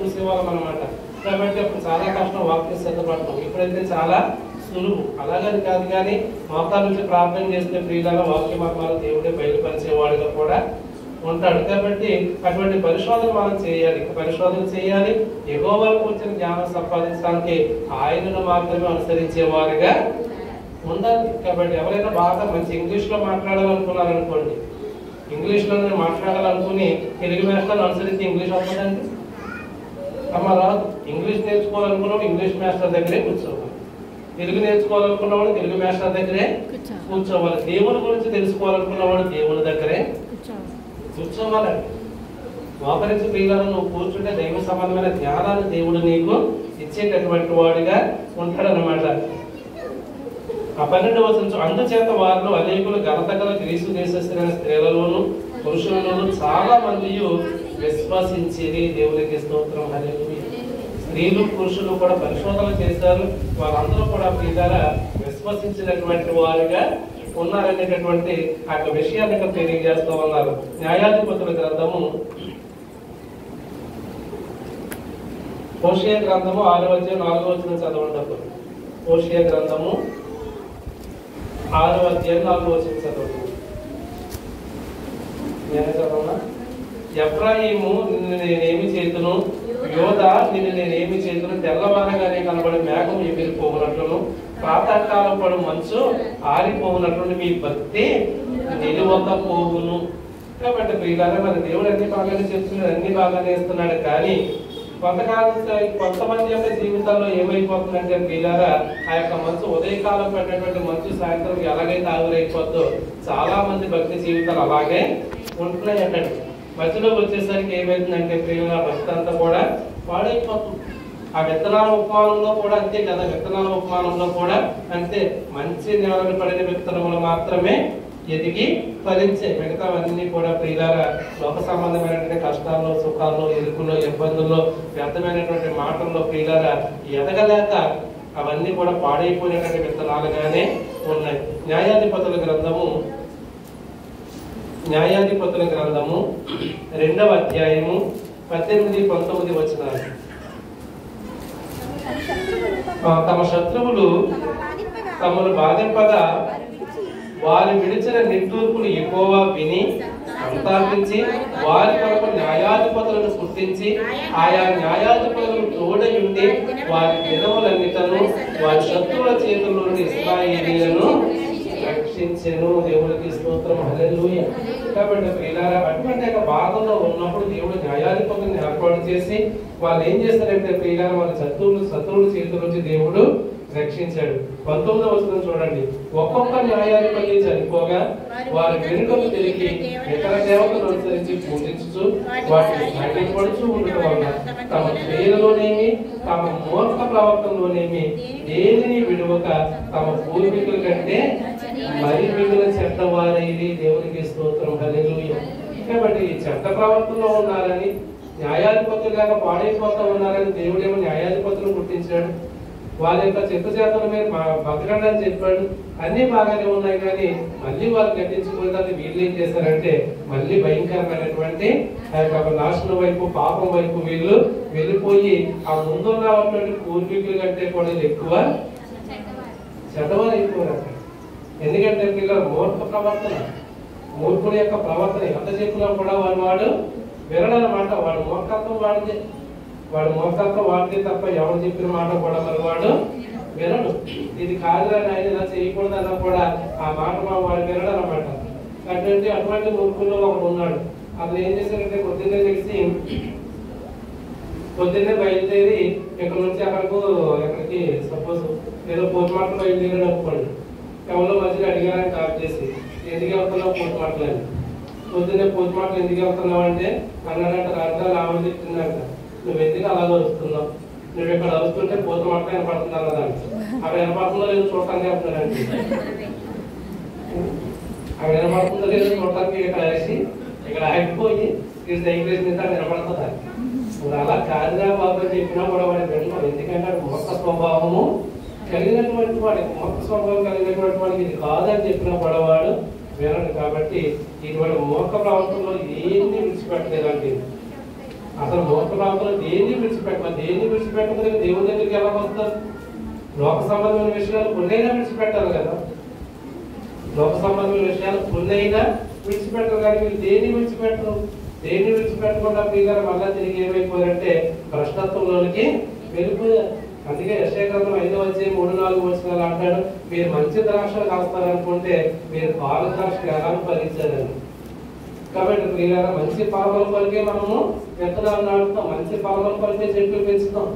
చూసేవాళ్ళు అనమాట. కాబట్టి అప్పుడు చాలా కష్టం వాక్యం సిద్ధపడటం. ఇప్పుడైతే చాలా సులువు. అలాగని కాదు కానీ మోకాల నుంచి ప్రార్థన చేస్తే ప్రియులారా వాక్య మర్మాలు దేవుడే బయలుపరిచేవాడుగా కూడా ఉంటాడు. కాబట్టి అటువంటి పరిశోధన మనం చేయాలి. యెహోవాకు వచ్చిన జ్ఞానం సంపాదించడానికి ఆయనను మాత్రమే అనుసరించేవారుగా ఉండాలి. కాబట్టి ఎవరైనా బాగా మంచి ఇంగ్లీష్ లో మాట్లాడాలనుకున్నారనుకోండి, ఇంగ్లీష్ లో మాట్లాడాలనుకుని తెలుగు మాస్టర్ని అనుసరించి ఇంగ్లీష్ వస్తుందండి అమ్మ రాదు. ఇంగ్లీష్ నేర్చుకోవాలనుకున్నాడు ఇంగ్లీష్ మాస్టర్ దగ్గరే కూర్చోవాలి, తెలుగు నేర్చుకోవాలనుకున్నవాడు తెలుగు మాస్టర్ దగ్గరే కూర్చోవాలి, దేవుని గురించి తెలుసుకోవాలనుకున్నవాడు దేవుని దగ్గరే కూర్చోవాలండి. మోకరించి ప్రియులను నువ్వు కూర్చుంటే దైవ సంబంధమైన జ్ఞానాన్ని దేవుడు నీకు ఇచ్చేటటువంటి వాడుగా ఉంటాడనమాట. ఆ 12వ వచనం, అందుచేత వారిలో అనేకులు ఘనత గల గ్రీసు దేశస్థులైన స్త్రీలలోను పురుషులలోను చాలా మంది విశ్వసించిరి. దేవునికి స్తోత్రం. హల్లెలూయా. స్త్రీలు పురుషులు కూడా పరిశోధన చేశారు. వాళ్ళందరూ కూడా మీ ద్వారా విశ్వసించినటువంటి వారుగా ఉన్నారనేటటువంటి ఆ విషయాన్ని తెలియజేస్తూ ఉన్నారు. న్యాయాధిపతుల గ్రంథము, హోషేయ గ్రంథము 6వ అధ్యాయం 4వ వచనం చదవండి. హోషేయ గ్రంథము 6వ అధ్యాయం 4వ వచనం చదవండి. నేనే చదవనా? ఎఫ్రాయిము నిన్ను నేనేమి చేతును, యోధా నిన్ను నేనేమి చేతును, తెల్లవారగానే కనబడి మేఘం ఎగిరిపోవునట్లును ప్రాతకాలం పడు మంచు ఆరిపోవునట్లు మీ భక్తి నిలువకపోవును. కాబట్టి ప్రియులారా, మన దేవుడు అన్ని బాగానే చెప్తున్నాడు, అన్ని బాగానే ఇస్తున్నాడు. కానీ కొంతమంది యొక్క జీవితాల్లో ఏమైపోతుందంటే ప్రియులారా, ఆ యొక్క మంచు ఉదయకాలం పడినటువంటి మంచు సాయంత్రం ఎలాగైతే ఆవిరైపోద్దో చాలా మంది భక్తి జీవితాలు అలాగే ఉంటున్నాయి అన్నాడు. మధ్యలో వచ్చేసరికి ఏమైతుందంటే ప్రియుల భక్తి అంతా కూడా పాడైపోతుంది. ఆ విత్తనాల ఉపమానంలో కూడా అంతే కదా, విత్తనాల ఉపమానంలో కూడా అంతే. మంచి నేలను పడిన విత్తనములు మాత్రమే ఎదిగి ఫలించే, మిగతావన్నీ కూడా ప్రియులారా లోక సంబంధమైనటువంటి కష్టాల్లో, సుఖాల్లో, ఇరుకుల్లో, ఇబ్బందుల్లో, వ్యర్థమైనటువంటి మాటల్లో ప్రియులారా ఎదగలేక అవన్నీ కూడా పాడైపోయినటువంటి విత్తనాలుగానే ఉన్నాయి. న్యాయాధిపతుల గ్రంథము 2వ అధ్యాయము 18-19 వచనాలు. తమ శత్రువులు తమను బాధింపగా వారు విడిచిన నిట్టూర్పులు యెహోవా విని సంతాపించి వారి కొరకు న్యాయాధిపతులను పుట్టించి ఆయా న్యాయాధిపతులను తోడయుండి వారి దినములన్నిటను వారి శత్రువుల చేతుల నుండి ఇశ్రాయేలీయులను రక్షించెను. దేవునికి స్తోత్రం. హల్లెలూయా. కాబట్టి ప్రియులారా, అటువంటి బాధలో ఉన్నప్పుడు దేవుడు న్యాయాధిపతులను ఏర్పాటు చేసి వాళ్ళు ఏం చేస్తారంటే ప్రియులారా వాళ్ళ శత్రువుల చేతుల నుంచి దేవుడు రక్షించాడు. 19వ వచనం చూడండి. ఒక్కొక్క న్యాయాధిపతి చనిపోగా వారి వెనుకకు తిరిగి ఇతర దేవతలను అనుసరించి పూజించుచు వాటిని సాగిపడుచు ఉండటం వలన తమ క్రియలలోనేమి తమ మూర్ఖ ప్రవర్తనలోనేమి దేనిని విడువక తమ పూర్వీకుల కంటే మరి మిగిలిన చెడ్డవారైది. దేవునికి స్తోత్రం. హల్లెలూయా. కాబట్టి ఈ చెడ్డ ప్రవర్తనలో ఉన్నారని, న్యాయాధిపతులుగా పాడైపోతా ఉన్నారని దేవుడేమో న్యాయాధిపతులు పుట్టించాడు. వాళ్ళ యొక్క చెట్టు చేతల మీద బతకండి అని చెప్పాడు. అన్ని బాగానే ఉన్నాయి. కానీ మళ్ళీ వాళ్ళు గట్టించుకునేదాన్ని వీళ్ళు ఏం చేశారంటే మళ్ళీ భయంకరమైనటువంటి ఆ యొక్క నాశనం వైపు, పాపం వైపు వీళ్ళు వెళ్ళిపోయి ఆ ముందున్నటువంటి పూర్వీకుల కంటే కూడా ఎక్కువ చెడ్డవారు అయిపోయారు. ఎందుకంటే పిల్లలు మూర్ఖ ప్రవర్తన, మూర్ఖుడి యొక్క ప్రవర్తన ఎంత చెప్పినా కూడా వాడు వినడనమాట. వాడు మూర్ఖత్వం వాడితే తప్ప ఎవరు చెప్పిన మాట కూడా మరి వాడు వినడు. ఇది కాదని ఆయన ఇలా చేయకూడదు అన్నా కూడా ఆ మాట వాడు వినడు అనమాట. అటువంటి మూర్ఖుల్లో ఒకడు ఉన్నాడు. అతను ఏం చేశాడంటే పొద్దున్నే బయలుదేరి ఇక్కడ నుంచి ఎక్కడికి సపోజ్ ఏదో పోతుమాటలు బయలుదేరాడు అనుకోండి. ఎవరో మధ్యలో అడిగారని కాల్ చేసి ఎందుకు వెళ్తున్నావు పోతుమాటలు అని. పొద్దున్నే పోతుమాటలు ఎందుకు వెళ్తున్నావు అంటే అన్నాడంట, అర్థాలు ఆవిడ చెప్తుందంట, నువ్వు ఎందుకు అలాగే వస్తున్నావు, నువ్వు ఇక్కడ వస్తుంటే పోతుమాటలు వినపడుతుంది అన్నదాన్ని. అక్కడ వినపడుతుందో లేదో చూడటానికి వెళ్తున్నాడంటే, అక్కడ వినపడుతుందో లేదో చూడటానికి ఇక్కడ వేసి ఇక్కడ ఆగిపోయి సైకిల్ మీద వినపడుతుందా. ఇప్పుడు అలా కాదురా బాబు అని చెప్పినా కూడా వాడికి వినపడు. ఎందుకంటే మొక్క స్వభావము కలిగినటువంటి వాడికి, మొక్క స్వభావం కలిగినటువంటి వాడికి ఇది కాదని చెప్పినా కూడా వాడు వినడు. కాబట్టి ఇటువంటి మూర్ఖ ప్రవర్తనలో దేన్ని విడిచిపెట్టలేదండి. అసలు మూర్ఖ ప్రవర్తనలో దేన్ని విడిచిపెట్టకపోతే దేవుని దగ్గరికి ఎలా వస్తారు? లోక సంబంధమైన విషయాలు కొన్నైనా విడిచిపెట్టాలి కదా. లోక సంబంధమైన విషయాలు కొన్నైనా విడిచిపెట్టారు. కానీ వీళ్ళు దేన్ని విడిచిపెట్టకుండా పిల్లలు మళ్ళా తిరిగి ఏమైపోయారంటే భ్రష్టత్వంలోనికి వెళ్ళిపోయారు. అందుకే యెషయా గ్రంథం 5వ అధ్యాయం 3-4 వచనాలు అంటాడు, మీరు మంచి ద్రాక్షలు కాస్తారనుకుంటే మీరు పాలు ద్రాక్షలు ఎలా ఫలించారని. కాబట్టి ప్రియులారా, మంచి ఫలములు పలికే మనము విత్తనాలు నాటుతాం, మంచి ఫలములు పలికే చెట్లు పెంచుతాం.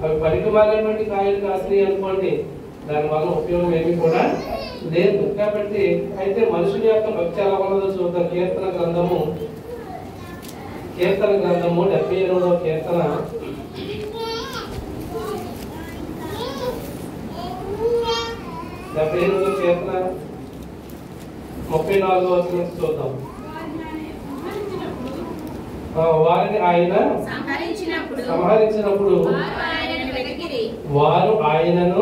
అవి పనికి మారినటువంటి కాయలు కాసినాయి అనుకోండి, దానివల్ల ఉపయోగం ఏమి కూడా లేదు. కాబట్టి అయితే మనుషుల యొక్క భక్తి ఎలా ఉన్నదో చూద్దాం. కీర్తన గ్రంథము 78వ కీర్తన 78 కీర్తన 34వ వచనం చూద్దాం. వారిని ఆయన సంహరించినప్పుడు వారు ఆయనను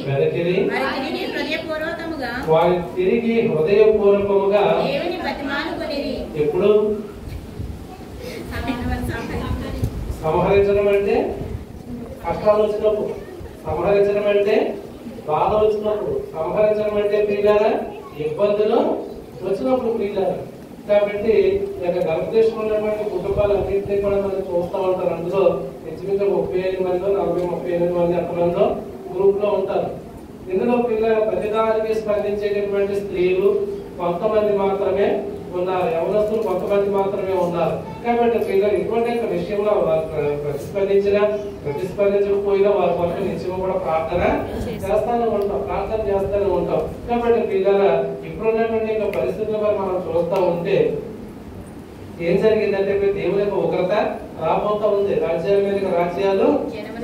వెదకిరి, వారి తిరిగి హృదయపూర్వకముగా ఎప్పుడు సంహరించడం అంటే కష్టాలు వచ్చినప్పుడు, సంహరించడం అంటే బాధ వచ్చినప్పుడు, సంహరించడం అంటే ప్రియులారా ఇబ్బందులు వచ్చినప్పుడు ప్రియులారా. కాబట్టి గర్భదేశంలో ఉన్నటువంటి కుటుంబాలు అన్నింటినీ కూడా మనం చూస్తూ ఉంటారు. అందులో ఇంచుమించు 35 మంది 40-38 మంది అంతమందిలో గ్రూప్ లో ఉంటారు. ఇందులో పిల్లల ప్రతిదానికి స్పందించేటటువంటి స్త్రీలు కొంతమంది మాత్రమే ఉన్నారు, యవనస్తులు కొంతమంది మాత్రమే ఉన్నారు. కాబట్టి పిల్లలు ఇటువంటి విషయంలో ప్రతిస్పందించకపోయినా వారి కొరకు నిత్యం కూడా ప్రార్థన చేస్తూనే ఉంటాం. కాబట్టి పిల్లల ఇప్పుడున్నటువంటి పరిస్థితుల మనం చూస్తూ ఉంటే ఏం జరిగిందంటే దేవుని యొక్క ఉగ్రత రాబోతా ఉంది. రాజ్యాల మీద రాజ్యాలు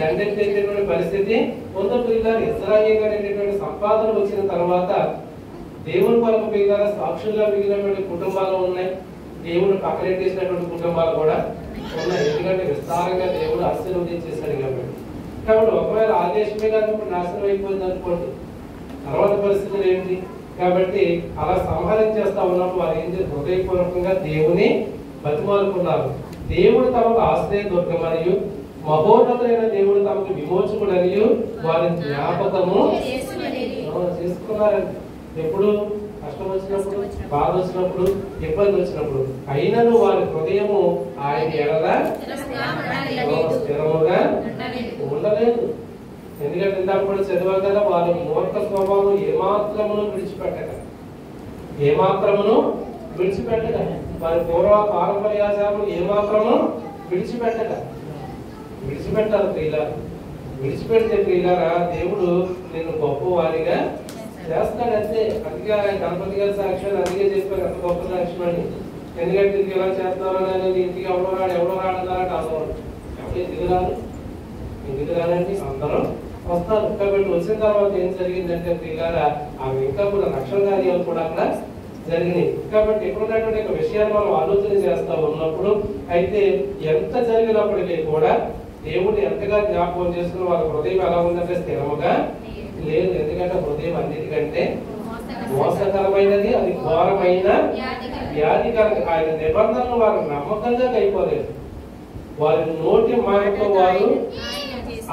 దండెత్తేటువంటి పరిస్థితి కొంత పిల్లలు ఇస్రాయేల్ అనేటువంటి సంపాదన వచ్చిన తర్వాత దేవుని కొరకు పిల్లల సాక్షులుగా మిగిలినటువంటి కుటుంబాలు ఉన్నాయి, దేవుడు పక్కనెట్టేసినటువంటి కుటుంబాలు కూడా ఉన్నాయి. ఎందుకంటే విస్తారంగా దేవుడు ఆశీర్వదించేశాడు కాబట్టి ఒకవేళ ఆ దేశమే కానీ ఇప్పుడు నాశనం అయిపోయింది అనుకోండి, తర్వాత పరిస్థితులు ఏంటి? కాబట్టి అలా సంహరించేస్తా ఉన్నప్పుడు వారు ఏం చేసి హృదయపూర్వకంగా దేవుని బతిమాలుకున్నారు. దేవుడు తమకు ఆశ్రయ దుర్గం మరియు మహోన్నతమైన దేవుడు తమకు విమోచకుడనియు వారి జ్ఞాపకము చేసుకున్నారండి. ఎప్పుడు కష్టం వచ్చినప్పుడు, బాధ వచ్చినప్పుడు, ఇబ్బంది వచ్చినప్పుడు అయినను వారి హృదయము ఆయన ఎడల స్థిరముగా ఉండలేదు. ఎందుకంటే ఇందాక కూడా చదివాం కదా, వారి మూర్ఖ స్వభావం ఏమాత్రమును విడిచిపెట్టక వారి పూర్వ పారంపర్యాచారం ఏమాత్రము విడిచిపెట్టారు ప్రియుల. విడిచిపెడితే ప్రియులారా దేవుడు నిన్ను గొప్పవారిగా చేస్తాడు అంతే. అందుకే గణపతి గారి సాక్ష్యాలు అందుకే చెప్పారు అంత గొప్ప సాక్ష్యం అని. ఎందుకంటే ఇంటికి ఎలా చేస్తున్నారో కానీ ఇంటికి ఎవడో రాడన్నారంటే అందరూ ఎందుకు రాదండి, అందరూ వస్తారు. కాబట్టి వచ్చిన తర్వాత ఏం జరిగిందంటే ప్రియులారా ఆమె ఇంకా కూడా రక్షణ కార్యాలు కూడా అక్కడ జరిగినాయి. కాబట్టి ఎప్పుడున్నటువంటి విషయాలు మనం ఆలోచన చేస్తా ఉన్నప్పుడు అయితే ఎంత జరిగినప్పటికీ కూడా దేవుడు ఎంతగా జ్ఞాపకం చేసుకుని వాళ్ళ హృదయం ఎలా ఉందంటే స్థిరముగా లేదు. ఎందుకంటే హృదయం అన్నిటికంటే మోసకరమైనది, అది ఘోరమైన వ్యాధికరం. ఆయన నిబంధనలు వారు నమ్మకంగా అయిపోలేదు. వారి నోటి మాటతో వారు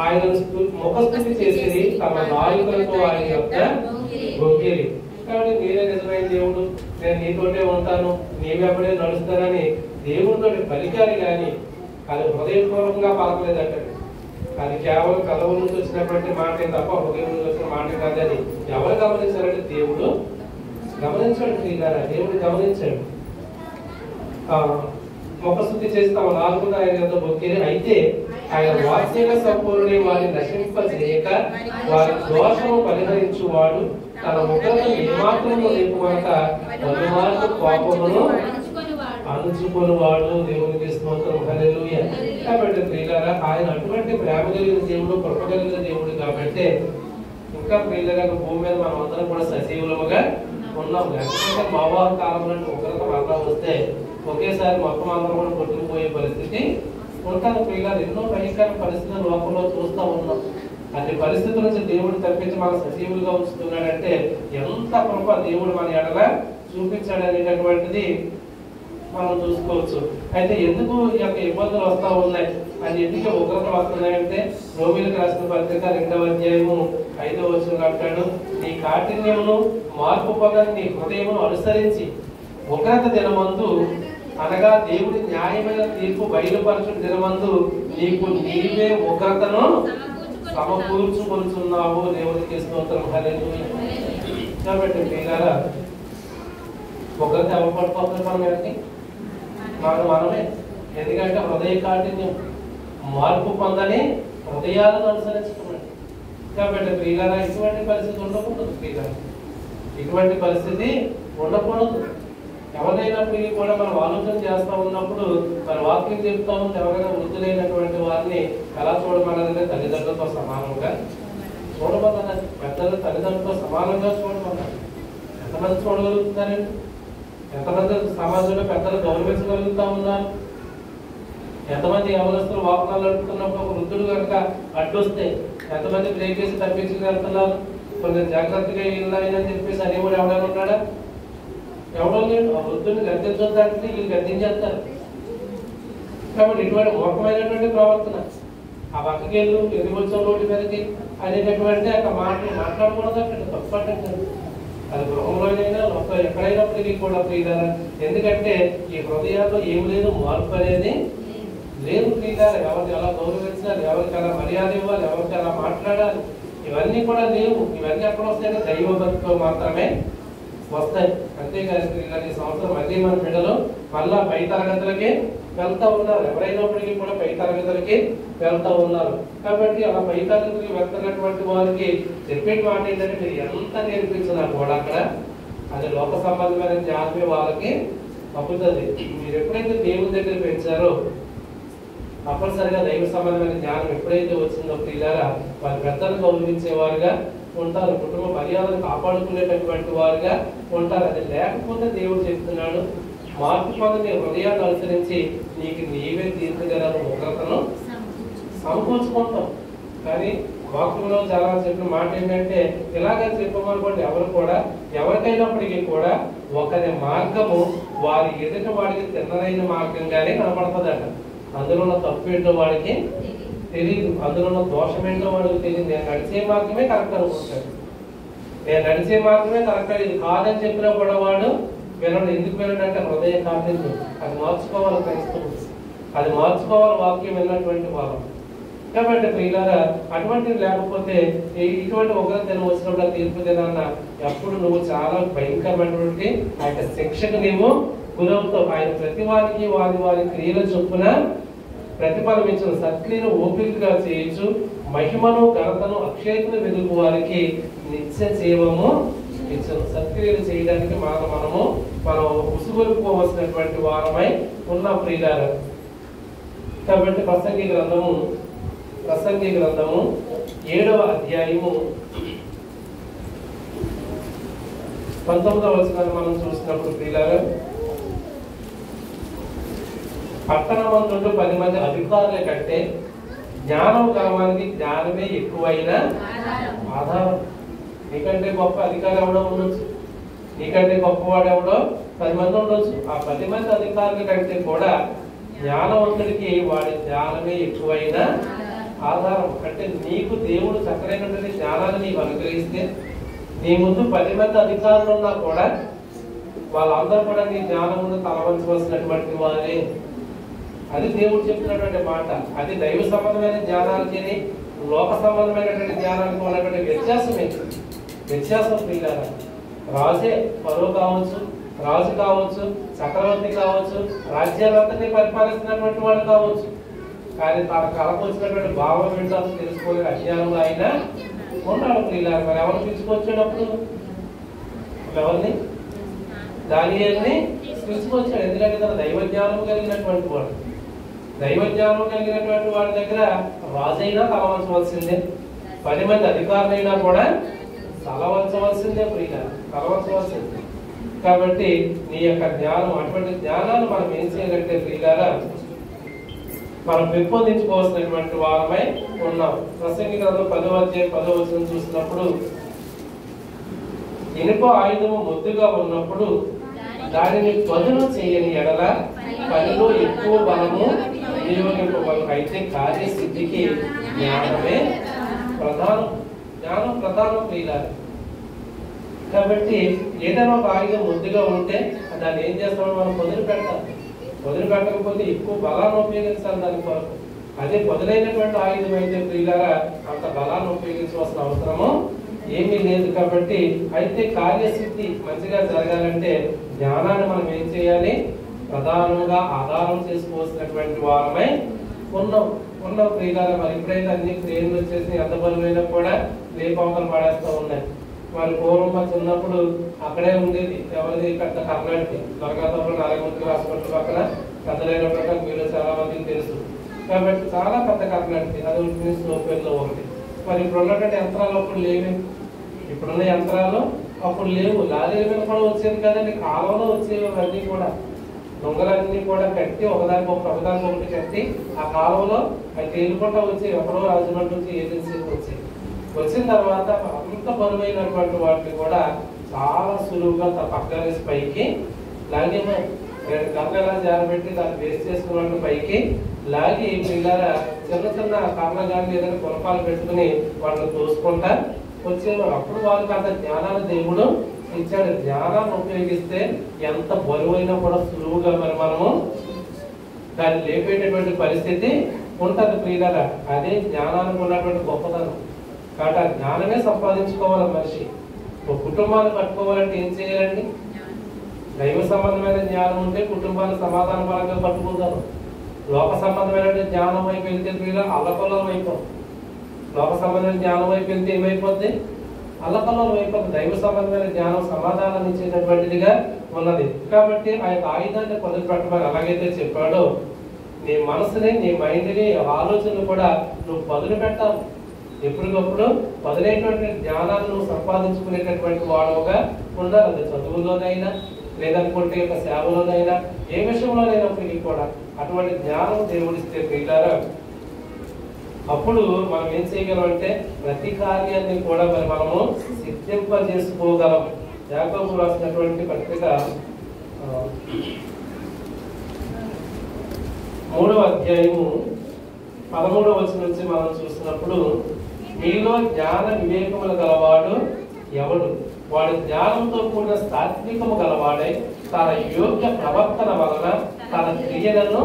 ఆయన ముఖస్థుతి చేసి తమ నాయకులతో ఆయన యొక్క గొంగిరి. కాబట్టి మీరే నిజమైన దేవుడు, నేను నీతోటే ఉంటాను, నీవెప్పుడే నడుస్తానని దేవుడితో పలికారు కానీ అది హృదయపూర్వకంగా పలకలేదు అక్కడ. అది కేవలం కథల నుంచి వచ్చినటువంటి మాటే తప్ప హృదయం నుంచి వచ్చిన మాట కాదని ఎవరు గమనించారంటే దేవుడు గమనించాడు. దేవుడు గమనించాడు. ముఖస్థుతి చేసి తమ నాలుగుగా ఆయన యొక్క భక్తిని అయితే ఆయన వాత్సల్య సంపూర్ణుని వారిని నశింపజేయక వారి దోషము పరిహరించువాడు తన ముఖము ఏమాత్రము లేకుమనక పలుమార్లు కోపమును అణుచుకొనివాడు. దేవునికి స్తోత్రం, హల్లెలూయా. కాబట్టి ప్రియులారా ఆయన అటువంటి ప్రేమ కలిగిన దేవుడు, కృప కలిగిన దేవుడు. కాబట్టి ఇంకా ప్రియులారా భూమి మీద మనం అందరం కూడా సజీవులుగా ఉన్నాం. లేకపోతే మావాహ కాలంలో ఉగ్రత మరణం వస్తే ఒకేసారి మొత్తం అందరం కూడా కొట్టుకుపోయే పరిస్థితి ఉంటాను. ప్రియులారా ఎన్నో భయంకర పరిస్థితులు లోకంలో చూస్తూ ఉన్నాం. అన్ని పరిస్థితుల నుంచి దేవుడు తప్పించి మన సజీవులుగా ఉంచుతున్నాడంటే ఎంత కృప దేవుడు మన ఎడల చూపించాడు అనేటటువంటిది మనం చూసుకోవచ్చు. అయితే ఎందుకు ఈ యొక్క ఇబ్బందులు వస్తూ ఉన్నాయి, అది ఎందుకు ఉగ్రత వస్తున్నాయంటే రోమిలకు రాసిన పత్రిక 2వ అధ్యాయము 5వ వచనం అంటాడు, నీ కాఠిన్యమును మార్పు పొందని నీ హృదయమును అనుసరించి ఉగ్రత దినమందు అనగా దేవుడి న్యాయమైన తీర్పు బయలుపరచు దినమందు నీకు నీవే ఉగ్రతను సమకూర్చుకొనుచున్నావు. దేవునికి స్తోత్రం, హల్లెలూయా. కాబట్టి ప్రియులారా ఉగ్రత ఎవరు పట్టుకోవాలి మనమే. ఎందుకంటే హృదయ కాఠిన్యం మార్పు పొందని హృదయాలను అనుసరించుకున్నాడు. కాబట్టి ప్రియులారా ఇటువంటి పరిస్థితి ఉండకూడదు. ప్రియులారా ఇటువంటి పరిస్థితి ఉండకూడదు. ఎవరైనప్పటికీ కూడా మనం ఆలోచన చేస్తూ ఉన్నప్పుడు మన వాక్యం చెప్తా ఉంది, ఎవరైనా వృద్ధులైనటువంటి వారిని ఎలా చూడమన్నది తల్లిదండ్రులతో సమానంగా చూడమన్నది. పెద్దలు తల్లిదండ్రులతో సమానంగా చూడమన్నారు. ఎంతమంది చూడగలుగుతున్నారండి? ఎంతమంది సమాజంలో పెద్దలు గౌరవించగలుగుతా ఉన్నారు? ఎంతమంది యవనస్తులు వాహనాలు నడుపుతున్నప్పుడు ఒక వృద్ధుడు కనుక అడ్డొస్తే ఎంతమంది బ్రేక్ చేసి తప్పించి వెళ్తున్నారు? కొంచెం జాగ్రత్తగా వెళ్ళాయని చెప్పేసి అనేవాడు ఎవరైనా ఉన్నాడా? ఎవడో లేడు. ఆ వృద్ధుని గద్దించొద్దంటే వీళ్ళు గద్దించేస్తారు. కాబట్టి ఇటువంటి మూర్ఖమైనటువంటి ప్రవర్తన, ఆ పక్కకి వెళ్ళు ఎందుకు వచ్చావు రోడ్డు మీదకి అనేటటువంటి అక్కడ మాట్లాడకూడదు. అక్కడ తప్పట్టండి. అది గృహంలోనైనా ఎక్కడైనప్పటికీ కూడా ప్రియులారా, ఎందుకంటే ఈ హృదయాల్లో ఏమి లేదు, మార్పు అనేది లేదు ప్రియులారా. ఎవరిని ఎలా గౌరవించాలి, ఎవరికి ఎలా మర్యాద ఇవ్వాలి, ఎవరికి ఎలా మాట్లాడాలి, ఇవన్నీ కూడా లేవు. ఇవన్నీ ఎక్కడ వస్తాయంటే దైవ భక్తితో మాత్రమే వస్తాయి. అంతేకాదు ప్రియులారా, ఈ సంవత్సరం మళ్ళీ మన బిడ్డలు మళ్ళా పై తరగతులకి వెళ్తా ఉన్నారు. ఎవరైనప్పటికీ కూడా పై తరగతులకి వెళ్తా ఉన్నారు. కాబట్టి అలా పై తరగతులకి వెళ్తున్నటువంటి వారికి చెప్పే మాట ఏంటంటే, మీరు ఎంత నేర్పించినా కూడా అక్కడ అది లోక సంబంధమైన జ్ఞానమే వాళ్ళకి తప్పుతుంది. మీరు ఎప్పుడైతే దేవుని దగ్గర పెంచారో తప్పనిసరిగా దైవ సంబంధమైన జ్ఞానం ఎప్పుడైతే వచ్చిందో ప్రియులారా, వారి పెద్దలు గౌరవించేవారుగా ఉంటారు. కుటుంబ మర్యాదను కాపాడుకునేటటువంటి వారుగా ఉంటారు. అది లేకపోతే దేవుడు చెప్తున్నాడు, మార్పు పొందని హృదయాన్ని అనుసరించి నీకు నీవే తీర్చగలను ఉగ్రతను సమకూర్చుకుంటాం. కానీ వాక్యంలో చాలా చెప్పిన మాట ఏంటంటే, ఇలాగే చెప్పమనుకోండి, ఎవరు కూడా ఎవరికైనప్పటికీ కూడా ఒకరి మార్గము వారి ఎదుట వాడికి తిన్నదైన మార్గంగానే కనపడుతుందట. అందులో ఉన్న తప్పు ఏంటో వాడికి తెలియదు, అందులో ఉన్న దోషం ఏంటో వాడికి తెలియదు. నేను నడిచే మార్గమే కరెక్ట్ అనుకుంటాడు. నేను నడిచే మార్గమే కరెక్ట్, ఇది కాదని చెప్పినా కూడా వాడు వినడు. ఎందుకు వినడంటే హృదయ కారణం. అది మార్చుకోవాలి క్రైస్తవులు, అది మార్చుకోవాలి వాక్యం విన్నటువంటి వాళ్ళు. కాబట్టి ప్రియులారా, అటువంటిది లేకపోతే ఇటువంటి ఒక దినం వచ్చినప్పుడు తీర్పు దినాన్న ఎప్పుడు నువ్వు చాలా భయంకరమైనటువంటి ఆయన శిక్షకు నీవు గురవుతావు. ఆయన ప్రతి వారికి వారి వారి క్రియల చొప్పున ప్రతిఫలమించిన సత్క్రియను ఓపికగా చేయొచ్చు. మహిమను ఘనతను అక్షయతను వెలుగు వారికి నిత్య జీవము ఇచ్చిన సత్క్రియలు చేయడానికి మనం ఉసుగొలుపుకోవలసినటువంటి వారమై ఉన్న ప్రియులారా. కాబట్టి ప్రసంగి గ్రంథము 7వ అధ్యాయము 19వ వచనాన్ని మనం చూసినప్పుడు ప్రియులారా, పట్టణమందు 10 మంది అధికారుల కంటే జ్ఞానం గలవానికి జ్ఞానమే ఎక్కువైన ఆధారం. నీకంటే గొప్ప అధికారి ఎవడో ఉండొచ్చు, నీకంటే గొప్పవాడు ఎవడో 10 మంది ఉండొచ్చు. ఆ 10 మంది అధికారుల కంటే కూడా జ్ఞానవంతుడికి వాడి జ్ఞానమే ఎక్కువైన ఆధారం. అంటే నీకు దేవుడు చక్కనైనటువంటి జ్ఞానాన్ని నీకు అనుగ్రహిస్తే, నీ ముందు 10 మంది అధికారులు ఉన్నా కూడా వాళ్ళందరూ కూడా నీ జ్ఞానం ముందు తలవంచవలసినటువంటి వారే. అది దేవుడు చెప్తున్నటువంటి మాట. అది దైవ సంబంధమైన జ్ఞానానికి లోక సంబంధమైనటువంటి జ్ఞానానికి ఉన్నటువంటి వ్యత్యాసం ప్రియులారా. రాజే పరువు కావచ్చు, రాజు కావచ్చు, చక్రవర్తి కావచ్చు, రాజ్యాలంతని పరిపాలిస్తున్నటువంటి వాడు కావచ్చు, కానీ తన కళకు వచ్చినటువంటి భావం ఏంటో తెలుసుకునే అజ్ఞానంలో ఆయన ఉంటాడు ప్రియులారా. మరి ఎవరు తీసుకొచ్చేటప్పుడు ఎవరిని? దానియేలుని తీసుకొచ్చాడు. ఎందుకంటే తన దైవజ్ఞానం కలిగినటువంటి వాడు. దైవజ్ఞానం కలిగినటువంటి వాడి దగ్గర రాజైనా తలవంచవలసిందే, 10 మంది అధికారులైనా కూడా తలవంచవలసిందే ప్రియులారా, తలవంచవలసిందే. కాబట్టి నీ యొక్క జ్ఞానం, అటువంటి జ్ఞానాన్ని మనం ఏం చేయాలంటే ప్రియులారా, మనం పెంపొందించుకోవాల్సినటువంటి వారమై ఉన్నాం. ప్రసంగి గ్రంథం 10వ అధ్యాయం 10వ వచనం చూసినప్పుడు, ఇనుప ఆయుధము ముద్దుగా ఉన్నప్పుడు దానిని పదును చేయని ఎడల పనిలో ఎక్కువ బలము వినియోగింపబడు. అయితే కార్యసిద్ధికి జ్ఞానమే ప్రధానం. జ్ఞానం ప్రధానం ప్రియులారా. కాబట్టి ఏదైనా ఒక ఆయుధం ముద్దుగా ఉంటే దాన్ని ఏం చేస్తామో మనం వదిలిపెట్టాలి. వదిలిపెట్టకపోతే ఎక్కువ బలాన్ని ఉపయోగించాలి దాని కొరకు. అదే బదులైనటువంటి ఆయుధం అయితే ప్రియులారా అంత బలాన్ని ఉపయోగించవలసిన అవసరము ఏమీ లేదు. కాబట్టి అయితే కార్యసిద్ధి మంచిగా జరగాలంటే జ్ఞానాన్ని మనం ఏం చేయాలి? ప్రధానంగా ఆధారం చేసుకోవాల్సినటువంటి వారమై ఉన్నాం ప్రియులారా. మరి ఇప్పుడైతే అన్ని క్రియలు వచ్చేసి ఎంత బలమైనా కూడా లేపవతలు పడేస్తూ ఉన్నాయి. మరి పూర్వం చిన్నప్పుడు అక్కడే ఉండేది ఎవరిది? పెద్ద కర్ణాటక దొరకతప్పుడు నారాయణమూర్తి హాస్పిటల్ పక్కన పెద్దలైన ప్రకారం మీరు చాలా మందికి తెలుసు. కాబట్టి చాలా పెద్ద కర్ణాటక, అది స్లోపేర్లో ఒకటి. మరి ఇప్పుడు ఉన్నటువంటి యంత్రాలు అప్పుడు లేవే. ఇప్పుడున్న యంత్రాలు అప్పుడు లేవు. లారీల మీద కూడా వచ్చేది కదండి, కాలంలో వచ్చేవి అన్నీ కూడా. దొంగలన్నీ కూడా కట్టి ఒకదానికి ఒకటి కట్టి ఆ కాలంలో అవి తేలుకుంటా వచ్చి ఎక్కడో రాజమండ్రి నుంచి ఏజెన్సీకి వచ్చాయి. వచ్చిన తర్వాత అంత బరువైనటువంటి వాటిని కూడా చాలా సులువుగా పక్కన వేసి పైకి లాగే 2 గంటల జారబెట్టి దాన్ని వేస్ట్ చేసుకున్న పైకి లాగి పిల్లల చిన్న చిన్న కర్ర కానీ ఏదైనా కులపాలు పెట్టుకుని వాళ్ళని తోసుకుంటా వచ్చేవారు. అప్పుడు వాళ్ళకి అంత జ్ఞానాన్ని దేవుడు ఇచ్చాడు. జ్ఞానాన్ని ఉపయోగిస్తే ఎంత బరువైనా కూడా సులువుగా మరి మనము దాన్ని లేపేటటువంటి పరిస్థితి ఉంటుంది ప్రియులారా. అదే జ్ఞానానికి ఉన్నటువంటి గొప్పతనం. కాబట్టి ఆ జ్ఞానమే సంపాదించుకోవాలి మనిషి. ఒక కుటుంబాన్ని పట్టుకోవాలంటే ఏం చేయాలండి? దైవ సంబంధమైన జ్ఞానం ఉంటే కుటుంబాన్ని సమాధానపరంగా పట్టుకుంటారు. లోక సంబంధమైన జ్ఞానం వైపు వెళ్తే ప్రియులారా అల్లకల్లోలం అయిపోతుంది. లోక సంబంధమైన జ్ఞానం వైపు వెళ్తే ఏమైపోద్ది? అల్లకల్లోలం అయిపోతుంది. దైవ సంబంధమైన జ్ఞానం సమాధానం ఇచ్చేటటువంటిదిగా ఉన్నది. కాబట్టి ఆ యొక్క ఆయుధాన్ని పొందుకు పెట్టమని అలాగైతే చెప్పాడో నీ మనసుని, నీ మైండ్ని, ఆలోచనలు కూడా నువ్వు పదులు పెట్టాలి. ఎప్పటికప్పుడు పదులైనటువంటి జ్ఞానాన్ని నువ్వు సంపాదించుకునేటటువంటి వాడుగా ఉండాలి. అది చదువుల్లోనైనా లేదనుకుంటే యొక్క సేవలోనైనా ఏ విషయంలోనైనప్పటికీ కూడా అటువంటి జ్ఞానం దేవుడిస్తే ప్రియులారా అప్పుడు మనం ఏం చేయగలం అంటే ప్రతి కార్యాన్ని కూడా మరి మనము సిద్ధింపజేసుకోగలం. యాకోబు రాసినటువంటి పత్రిక 3వ అధ్యాయము 13వ వచనం నుంచి మనం చూసినప్పుడు మీలో జ్ఞాన వివేకములు గలవాడు ఎవడు? వాడు జ్ఞానంతో కూడిన సాత్వికము గలవాడై తన యోగ్య ప్రవర్తన వలన తన క్రియలను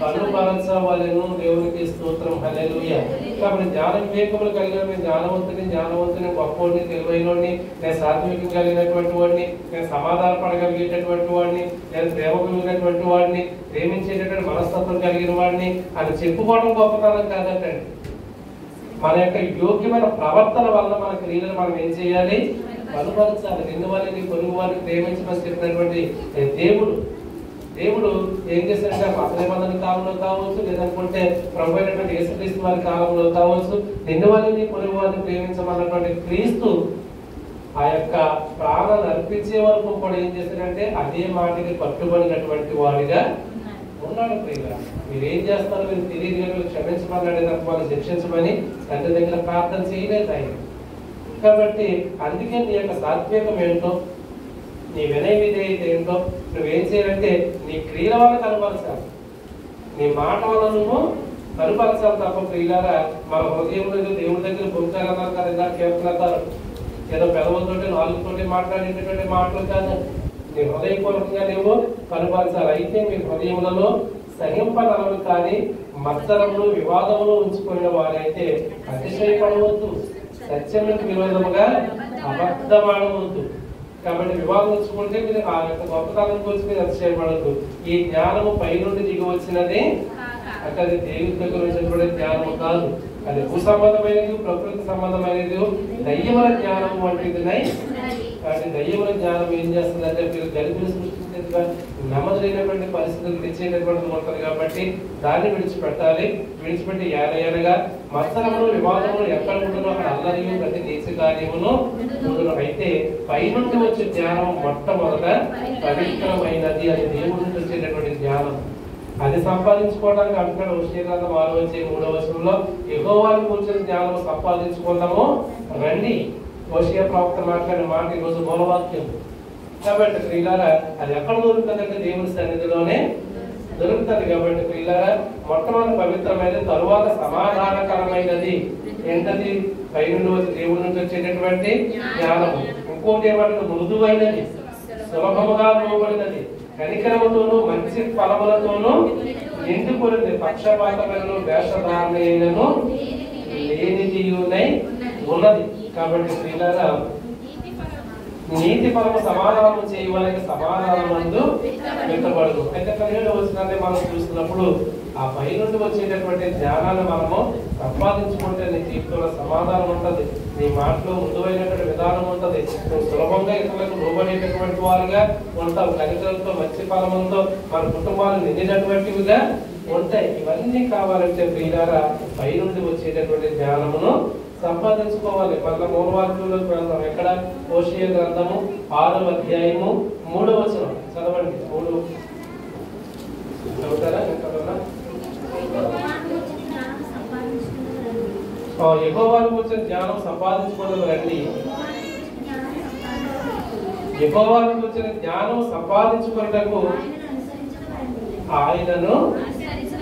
కనుపరచవలెను. దేవునికి స్తోత్రం, హల్లెలూయా. కాబట్టి జ్ఞాన వివేకములు కలిగిన జ్ఞానవంతుని గొప్పవాడిని, తెలివైనోడిని, నేను సాత్వికం కలిగినటువంటి వాడిని, నేను సమాధాన పడగలిగేటటువంటి వాడిని, నేను ప్రేమ కలిగినటువంటి వాడిని, ప్రేమించేటటువంటి మనస్తత్వం కలిగిన వాడిని అని చెప్పుకోవడం గొప్పతనం కాదంటండి. మన యొక్క యోగ్యమైన ప్రవర్తన వల్ల మన క్రియలను మనం ఏం చేయాలి? కనుపరచాలి. నిన్ను వారిని పొరుగు వారిని ప్రేమించమని చెప్పినటువంటి దేవుడు ఏం చేశాడంటే పాత నిబంధన కాలంలో కావచ్చు, లేదనుకుంటే ప్రభు అయినటువంటి యేసుక్రీస్తు వారి కాలంలో కావచ్చు, నిన్ను వారిని పొరుగు వారిని ప్రేమించమన్నటువంటి క్రీస్తు ఆ యొక్క ప్రాణాన్ని అర్పించే వరకు కూడా ఏం చేశాడంటే అదే మాటకి కట్టుబడినటువంటి వాడిగా ఉన్నాడు. ప్రియులారా మీరేం చేస్తారో మీరు తెలియదు కానీ క్షమించమన్నాడే తప్ప వాళ్ళు శిక్షించమని తండ్రి దగ్గర ప్రార్థన చేయలేదు ఆయన. కాబట్టి అందుకే నీ యొక్క సాత్వికం ఏంటో, నీ వినయ విధేయత ఏంటో నువ్వేం చేయాలంటే నీ క్రియల వల్ల కనపరచాలి, నీ మాట వల్ల నువ్వు కనపరచాలి తప్ప ప్రియులారా మన హృదయంలో దేవుడి దగ్గర పొందుతారన్నారు కదా ఇందాక కేపుతారు ఏదో పెదవులతోటి నాలుగుతోటి మాట్లాడేటటువంటి మాటలు కాదు. నీ హృదయపూర్వకంగా నువ్వు కనపరచాలి. అయితే మీ హృదయములలో సహింపనలు కానీ మత్సరములు వివాదములు ఉంచుకునే వారైతే అతిశయపడవద్దు, సత్యములకు విరోధముగా అబద్ధమాడవద్దు. కాబట్టి వివాదం ఉంచుకుంటే మీరు ఆ యొక్క గొప్పతనం గురించి మీరు అతిశయపడద్దు. ఈ జ్ఞానము పైనుండి దిగి వచ్చినది అంటే అది దేవుడి దగ్గర వచ్చినటువంటి జ్ఞానము కాదు. అది భూ సంబంధమైనది, ప్రకృతి సంబంధమైనది, దయ్యముల జ్ఞానం వంటిదినై. కాబట్టి దయ్యముల జ్ఞానం ఏం చేస్తుందంటే మీరు గలిబిలి సృష్టించేదిగా నెమ్మదినటువంటి పరిస్థితులు తెచ్చేటటువంటిది ఉంటుంది. కాబట్టి దాన్ని విడిచిపెట్టాలి. విడిచిపెట్టి ఏలగా మత్సరములు వివాదములు ఎక్కడ ఉంటుందో అక్కడ అల్లరియు ప్రతి నీచ కార్యమును ఉండును. అయితే పైనుండి వచ్చే జ్ఞానం మొట్టమొదట పవిత్రమైనది. అది దేవుడి నుంచి వచ్చేటటువంటి జ్ఞానం. అది సంపాదించుకోవడానికి అంటున్నాడు హోషేయగ్రంథం 6వ అధ్యాయం 3వ వచనంలో యెహోవాను కూర్చొని జ్ఞానం సంపాదించుకుందాము రండి. హోషేయ ప్రవక్త మాట్లాడిన మాట ఈరోజు మూలవాక్యం. కాబట్టి ప్రియులారా అది ఎక్కడ దొరుకుతుందంటే దేవుని సన్నిధిలోనే దొరుకుతుంది. కాబట్టి ప్రియులారా మొట్టమొదటి పవిత్రమైనది, తరువాత సమాధానకరమైనది. ఏంటది? పైనుండి వచ్చి దేవుడి నుంచి వచ్చేటటువంటి జ్ఞానము. ఇంకోటి ఏమంటే మృదువైనది, సులభముగా లోబడినది, కనికరముతోనూ మంచి ఫలములతోనూ నిండుకొనిది, పక్షపాతములను వేషధారణను లేనిదియునై ఉన్నది. కాబట్టి ప్రియులారా నీతి ఫలము సమాధానం చేయడానికి సమాధానం అందు వెతబడదు. అయితే 17వ వచనాన్ని మనం చూస్తున్నప్పుడు ఆ పై నుండి వచ్చేటటువంటి జ్ఞానాన్ని మనము సంపాదించుకుంటే నీ జీవితంలో సమాధానం ఉంటుంది, నీ మాటలో మృదువైనటువంటి విధానం ఉంటుంది, నువ్వు సులభంగా ఇతరులకు లోబడేటటువంటి వారుగా ఉంటావు, కనికరంతో మంచి ఫలములతో మన కుటుంబాలు నిండినటువంటివిగా ఉంటాయి. ఇవన్నీ కావాలంటే ప్రియులారా పై నుండి వచ్చేటటువంటి జ్ఞానమును సంపాదించుకోవాలి. మళ్ళీ మూలవాక్యంలోకి వెళ్దాం. ఎక్కడ? హోషేయ గ్రంథము 6వ అధ్యాయము 3వ వచనం చదవండి. 3 చదువుతారా? యెహోవాను కూర్చొని జ్ఞానం సంపాదించుకోవడం రండి. యెహోవాను కూర్చొని జ్ఞానం సంపాదించుకున్నటకు ఆయనను.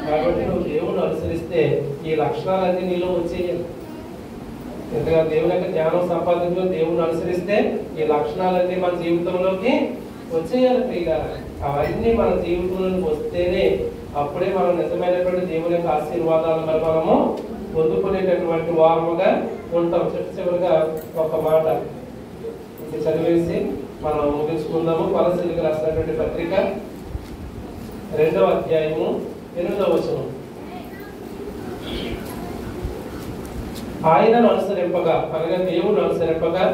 కాబట్టి నువ్వు దేవుని అనుసరిస్తే ఈ లక్షణాలన్నీ నీలో వచ్చేయాలి. ఎందుకంటే దేవుని యొక్క జ్ఞానం సంపాదించుకొని దేవుని అనుసరిస్తే ఈ లక్షణాలన్నీ మన జీవితంలోకి వచ్చేయాలి ప్రియులారా. అవన్నీ మన జీవితంలోకి వస్తేనే అప్పుడే మనం నిజమైనటువంటి దేవుని యొక్క ఆశీర్వాదాలను మరి మనము పొందుకునేటటువంటి వారముగా ఉంటాం. చివరిగా ఒక మాట చదివేసి మనం ముగించుకుందాము. కొలస్సీలకు రాసినటువంటి పత్రిక 2వ అధ్యాయము 8వ వచనం. ఆయనను అనుసరింపగా అనగా దేవుని అనుసరింపగా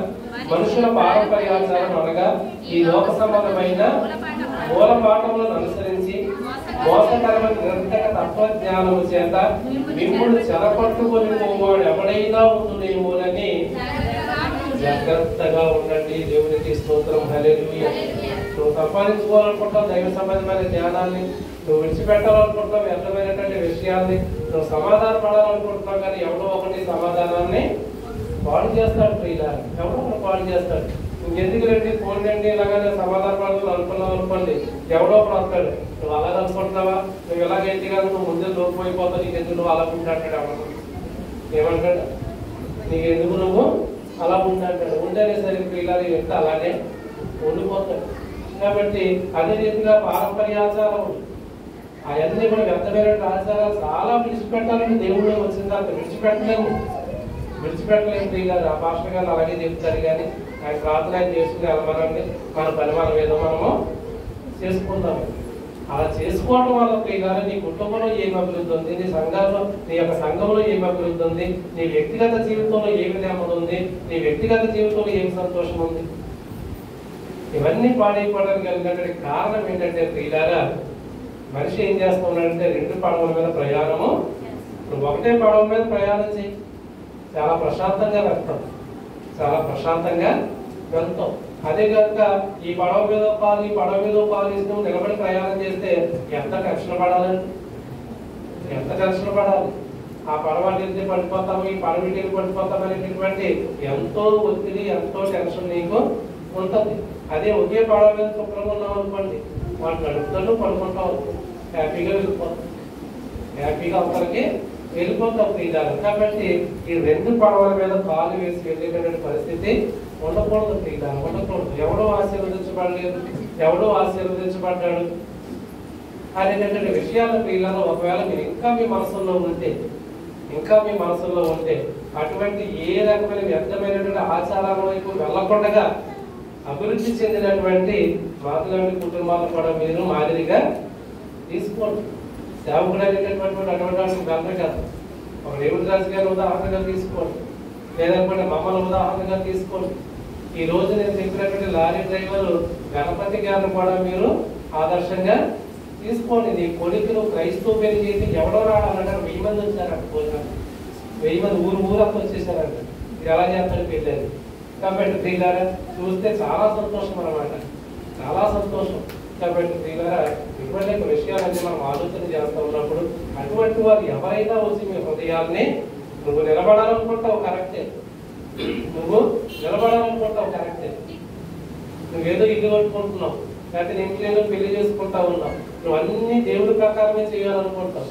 మనుషుల పారంపర్యాచారం అనగా ఈ లోక సంబంధమైన మూలపాఠములను అనుసరించి మోసకరమైన నిరంతర తత్వజ్ఞానము చేత మిమ్ముడు చెరపట్టుకొని పోవాడు ఎవడైనా ఉండునేమోనని జాగ్రత్తగా ఉండండి. దేవునికి స్తోత్రం. హల్లెలూయా. నువ్వు సంపాదించుకోవాలనుకుంటావు దైవ సంబంధమైన జ్ఞానాన్ని, నువ్వు విడిచిపెట్టాలనుకుంటున్నావు వ్యర్థమైనటువంటి విషయాల్ని, నువ్వు సమాధాన పడాలనుకుంటున్నావు, కానీ ఎవడో ఒకటి సమాధానాన్ని పాడు చేస్తాడు ప్రియులారా. ఎవడో ఒకటి పాడు చేస్తాడు. ఇంకెందుకు రండి ఫోన్ రండి ఇలాగనే సమాధాన పడాలని అనుకున్నావు అనుకోండి, ఎవడో ఒకటి వస్తాడు. నువ్వు అలాగే అనుకుంటున్నావా, నువ్వు ఎలాగైతే కాదు నువ్వు ముందే లోపోయిపోతావు, నీకెందుకు నువ్వు అలా ఉంటాడు ఎవరు ఏమంటాడు, నీకెందుకు నువ్వు అలా ఉంటాడు. ఉంటేనే సరే ప్రియులారా ఎంత అలానే ఉండిపోతాడు. కాబట్టి అదే రీతిగా పారంపర్యాచారం అవన్నీ కూడా వ్యర్థమైన ఆచారాలు చాలా విడిచిపెట్టాలని దేవుళ్ళు వచ్చిన తర్వాత విడిచిపెట్టలేము ప్రియులారా. ఆ పాస్టర్ గారు అలాగే చెప్తారు, కానీ ఆయన ప్రార్థన చేసుకుని వెళ్ళమనండి, మన పని మనం ఏదో మనము చేసుకుందాము. అలా చేసుకోవడం వల్ల ప్రియులారా నీ కుటుంబంలో ఏమి అభివృద్ధి ఉంది, నీ సంఘంలో నీ యొక్క సంఘంలో ఏమి అభివృద్ధి ఉంది, నీ వ్యక్తిగత జీవితంలో ఏమి నెమ్మది ఉంది, నీ వ్యక్తిగత జీవితంలో ఏమి సంతోషం ఉంది. ఇవన్నీ పాడైపోవడానికి కలిగినటువంటి కారణం ఏంటంటే ప్రియులారా మనిషి ఏం చేస్తున్నాడంటే 2 పడవల మీద ప్రయాణము. నువ్వు ఒకటే పడవ మీద ప్రయాణం చేయి, చాలా ప్రశాంతంగా వెళ్తాం, చాలా ప్రశాంతంగా వెళ్తాం. అదే కనుక ఈ పడవ మీద పాలు ఈ పడవ మీద పాలు ఇస్తూ నిలబడి ప్రయాణం చేస్తే ఎంత టెన్షన్ పడాలండి, ఎంత టెన్షన్ పడాలి. ఆ పడవ వెళ్తే పడిపోతాము, ఈ పడవ వెళ్ళి పడిపోతాము అనేటటువంటి ఎంతో ఒత్తిడి ఎంతో టెన్షన్ నీకు ఉంటుంది. అదే ఒకే పడవ మీద శుభ్రంగా ఉన్నాం అనుకోండి, వాళ్ళు నడుపుతాను పడుకుంటాం, హ్యాపీగా వెళ్ళిపోతాం, హ్యాపీగా అవతలకి వెళ్ళిపోతాం ప్రియులారా. కాబట్టి ఈ 2 పడవల మీద కాలు వేసి వెళ్ళేటటువంటి పరిస్థితి ఉండకూడదు ప్రియులారా, ఉండకూడదు. ఎవడో ఆశీర్వదించబడలేదు, ఎవడో ఆశీర్వదించబడ్డాడు అనేటటువంటి విషయాలు ప్రియులారా ఒకవేళ మీరు ఇంకా మీ మనసులో ఉంటే అటువంటి ఏ రకమైన వ్యర్థమైనటువంటి ఆచారాల వైపు వెళ్ళకుండా అభివృద్ధి చెందినటువంటి మాతలాంటి కుటుంబాలు కూడా మీరు మాదిరిగా తీసుకోండి. సేవకుడు అనేటటువంటి అటువంటి గంట కాదు. ఒక దేవుడి రాజు గారి ఉదాహరణగా తీసుకోండి, లేదంటే మమ్మల్ని ఉదాహరణగా తీసుకోండి. ఈ రోజు నేను చెప్పినటువంటి లారీ డ్రైవర్ గణపతి గారిని కూడా మీరు ఆదర్శంగా తీసుకోండి. నీ కొడుకును క్రైస్తవ పెళ్లి చేసి ఎవడో రావాలంటే 1000 మంది వచ్చారంట, భోజనం 1000 మంది ఊరంతా వచ్చేసారంట. ఇది ఎలా చేస్తాడు పెళ్ళని. కాబట్టి ప్రియులారా చూస్తే చాలా సంతోషం అన్నమాట, చాలా సంతోషం. కాబట్టి ప్రియులారా ఇటువంటి విషయాలన్నీ మనం ఆలోచన చేస్తూ ఉన్నప్పుడు అటువంటి వారు ఎవరైనా వచ్చి మీ హృదయాల్ని నువ్వు నిలబడాలనుకుంటావు కరెక్టే, నువ్వేదో ఇల్లు కట్టుకుంటున్నావు, లేకపోతే ఇంట్లో పెళ్లి చేసుకుంటా ఉన్నావు, నువ్వు అన్ని దేవుడి ప్రకారమే చేయాలనుకుంటావు,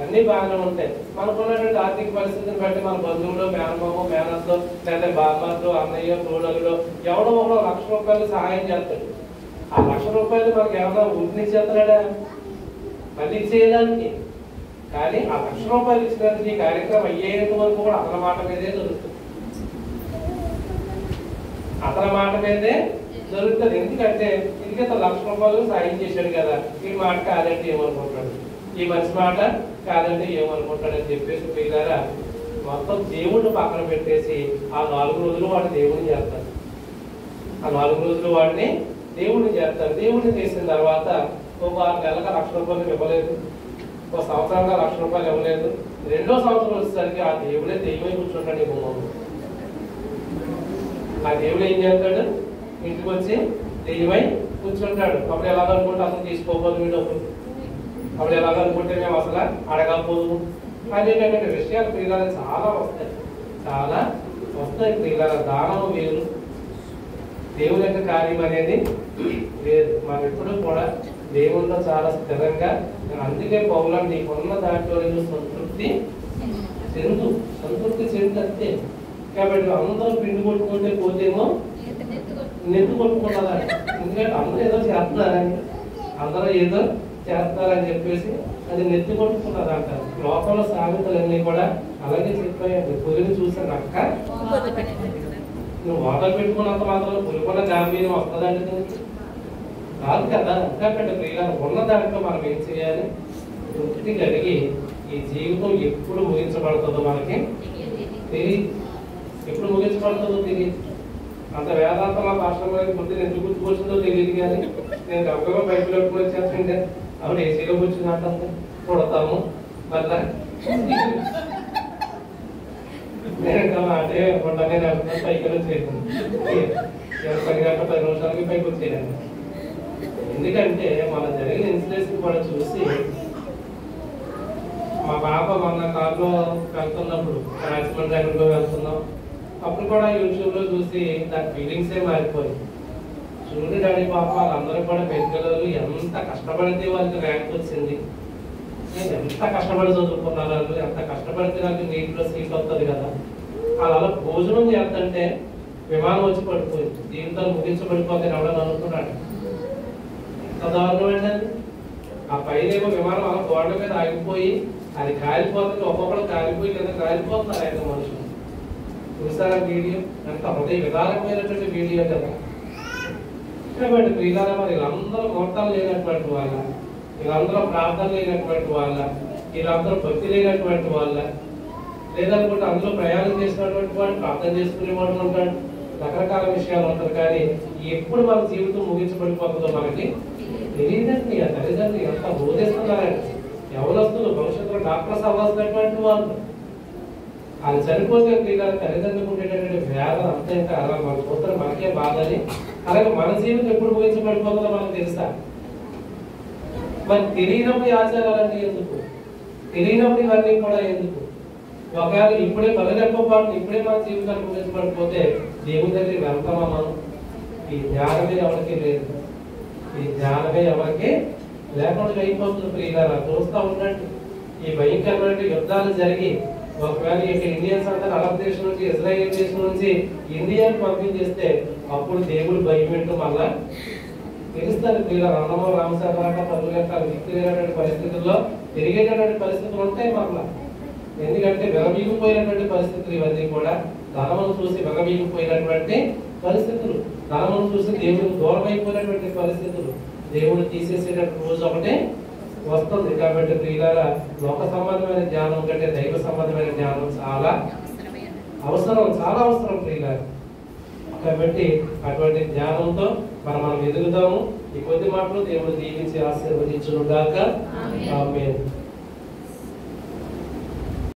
అన్ని బాగానే ఉంటాయి. మనకున్నటువంటి ఆర్థిక పరిస్థితిని బట్టి మన బంధువులు మేనమామో మేనస్తో లేదా బామ్మతో అన్నయ్య తోడలులో ఎవడో ఒకడో 1,00,000 రూపాయలు సహాయం చేస్తాడు. ఆ 1,00,000 రూపాయలు మనకి ఎవరైనా ఊరిని చేస్తున్నాడా మళ్ళీ ఇచ్చేయడానికి? కానీ ఆ 1,00,000 రూపాయలు ఇచ్చినందుకు ఈ కార్యక్రమం అయ్యేంత వరకు కూడా అతని మాట మీదే జరుగుతుంది, అతని మాట మీదే జరుగుతుంది. ఎందుకంటే ఇందుకే 1,00,000 రూపాయలు సాయం చేశాడు కదా, ఈ మాట కాదంటే ఏమనుకుంటాడు, ఈ మనిషి మాట కాదంటే ఏమనుకుంటాడని చెప్పేసి ప్రియులారా మొత్తం దేవుడిని పక్కన పెట్టేసి ఆ 4 రోజులు వాడిని దేవుడిని చేస్తారు, ఆ 4 రోజులు వాడిని దేవుడిని చేస్తారు. దేవుడిని చేసిన తర్వాత ఒక 6 నెలలకు 1,00,000 రూపాయలు ఇవ్వలేదు, ఒక సంవత్సరంగా ₹1,00,000 ఇవ్వలేదు. రెండో సంవత్సరం వచ్చేసరికి ఆ దేవుడే దెయ్యమై కూర్చుంటాడు ఈ బొమ్మలు. ఆ దేవుడు ఏం చేస్తాడు, ఇంటికి వచ్చి దెయ్యమై కూర్చుంటాడు. అప్పుడు ఎలాగనుకుంటే అసలు తీసుకోకపోదు మీ డబ్బులు, అప్పుడు ఎలాగనుకుంటే మేము అసలు అడగకపోదు. అదేంటంటే విషయాలు ప్రియులారా చాలా వస్తాయి, చాలా వస్తాయి ప్రియులారా. దానం వేరు, దేవుని యొక్క కార్యం అనేది వేరు. మనం ఎప్పుడు కూడా దేవునిలో చాలా స్థిరంగా, అందుకే పౌలు నీకున్న దాంట్లో సంతృప్తి చెందు, సంతృప్తి చెందు అంతే. కాబట్టి అందరూ పిండి కొట్టుకుంటే పోతేమో నెత్తి కొట్టుకుంటారు. ఎందుకంటే అందరూ ఏదో చేస్తున్నారని, అందరూ ఏదో చేస్తారని చెప్పేసి అది నెత్తి కొట్టుకున్నది అంటారు. లోకంలో సామెతలన్నీ కూడా అలాగే చెప్పాయండి. పొలిని చూసాను అక్క, నువ్వు వాటర్ పెట్టుకున్నంత మాత్రం పులికొన్న గాంభీర్యం వస్తుందండి, కాదు కదా. ఎందుకంటే ప్రియులారా ఉన్న దాంట్లో మనం ఏం చేయాలి, తృప్తి కలిగి ఈ జీవితం ఎప్పుడు ముగించబడుతుందో మనకి తెలియదు, ఎప్పుడు ముగించబడుతుందో తెలియదు. అంత వేదాంతంలో భాషలో ముందు ఎందుకు గుర్తుకొచ్చిందో తెలియదు. కానీ నేను గబగబా బయటకు పెట్టుకుని వచ్చేస్తుంటే ఆవిడ ఏసీలో కూర్చున్నట్టు కొడతాము మళ్ళా నేను ఇంకా అంటే అనుకుంటా. నేను అనుకున్న పైకి వచ్చేసాను, 10 గంటల 10 నిమిషాలకి పైకి వచ్చేయాను. ఎందుకంటే మన జరిగిన ఇన్సిడెంట్స్ కూడా చూసి, మా పాప మొన్న కార్లో వెళ్తున్నప్పుడు రాజమండ్రి దగ్గరలో వెళ్తున్నాం, అప్పుడు కూడా యూట్యూబ్ లో చూసి దాని ఫీలింగ్సే మారిపోయింది. చూడండి డాడీ పాప వాళ్ళందరూ కూడా పెద్దలు ఎంత కష్టపడితే వాళ్ళకి ర్యాంక్ వచ్చింది, ఎంత కష్టపడి చదువుకున్నారు వాళ్ళు, ఎంత కష్టపడితే నాకు నీటిలో సీట్ వస్తుంది కదా. అలా భోజనం చేస్తుంటే విమానం వచ్చి పడిపోయింది, జీవితాలు ముగించబడిపోతే ఎవడని అనుకున్నాడు. ఎంత దారుణం ఏంటండి. ఆ పైన ఏమో విమానం అలా గోడ మీద ఆగిపోయి అది కాలిపోతుంది, ఒక్కొక్కరు కాలిపోయి కింద కాలిపోతున్నారు ఆయన మనుషులు. చూసారా వీడియో? ఎంత హృదయ విధానమైనటువంటి వీడియో కదా. కాబట్టి ప్రియులారా మరి వీళ్ళందరూ మోటాలు లేనటువంటి వాళ్ళ, వీళ్ళందరూ ప్రార్థన లేనటువంటి వాళ్ళ, వీళ్ళందరూ భక్తి లేనటువంటి వాళ్ళ, లేదనుకుంటే అందులో ప్రయాణం చేసినటువంటి వాడు, ప్రార్థన చేసుకునేవాడు ఉంటాడు, రకరకాల విషయాలు ఉంటారు. కానీ ఎప్పుడు మన జీవితం ముగించబడిపోతుందో మనకి తెలియదండి. ఆ తల్లిదండ్రులు ఎంత బోధిస్తున్నారండి. ఎవరొస్తున్నారు భవిష్యత్తులో డాక్టర్స్ అవ్వాల్సినటువంటి వాళ్ళు, అది చనిపోతే తల్లిదండ్రులకు ఉండేటటువంటి వేదన అంతా ఇంకా అలా మన చూస్తారు, మనకే బాధని. అలాగే మన జీవితం ఎప్పుడు ముగించబడిపోతుందో మనకు తెలుసా? మరి తెలియనప్పుడు ఆచారాలన్నీ ఎందుకు, తెలియనప్పుడు ఇవన్నీ కూడా ఎందుకు? ఒకవేళ ఇప్పుడే పదనెప్పపాటు ఇప్పుడే మన జీవితాన్ని ముగించబడిపోతే దేవుని దగ్గరికి వెళ్తామా మనం? ఈ జ్ఞానమే ఎవరికి లేదు, ఈ జ్ఞానమే ఎవరికి లేకుండా అయిపోతుంది. ప్రియులారా చూస్తూ ఉండండి, ఈ భయంకరమైన యుద్ధాలు జరిగి ఒకవేళ ఇండియన్స్ అంతా అరబ్ దేశం నుంచి, ఇజ్రాయెల్ దేశం నుంచి ఇండియాను పంపించేస్తే అప్పుడు దేవుడు భయం ఏంటో మళ్ళా తెలుస్తారు. ప్రియులారా అన్నమో రామశాఖ పదులెట్టాలి దిక్కులేనటువంటి పరిస్థితుల్లో తిరిగేటటువంటి పరిస్థితులు ఉంటాయి మళ్ళా. ఎందుకంటే వెలవీగిపోయినటువంటి పరిస్థితులు ఇవన్నీ కూడా, ధనమును చూసి వెలవీగిపోయినటువంటి పరిస్థితులు, ధనమును చూసి దేవుడు దూరం అయిపోయినటువంటి పరిస్థితులు, దేవుడు తీసేసేటటువంటి రోజు ఒకటే వస్తుంది. కాబట్టి ప్రియులారా లోక సంబంధమైన జ్ఞానం కంటే దైవ సంబంధమైన జ్ఞానం చాలా అవసరం, చాలా అవసరం ప్రియులారా. కాబట్టి అటువంటి జ్ఞానంతో మనం ఎదుగుదాము. ఈ కొద్ది మాటలు దేవుడు దీవించి ఆశీర్వదించును గాక. ఆమేన్.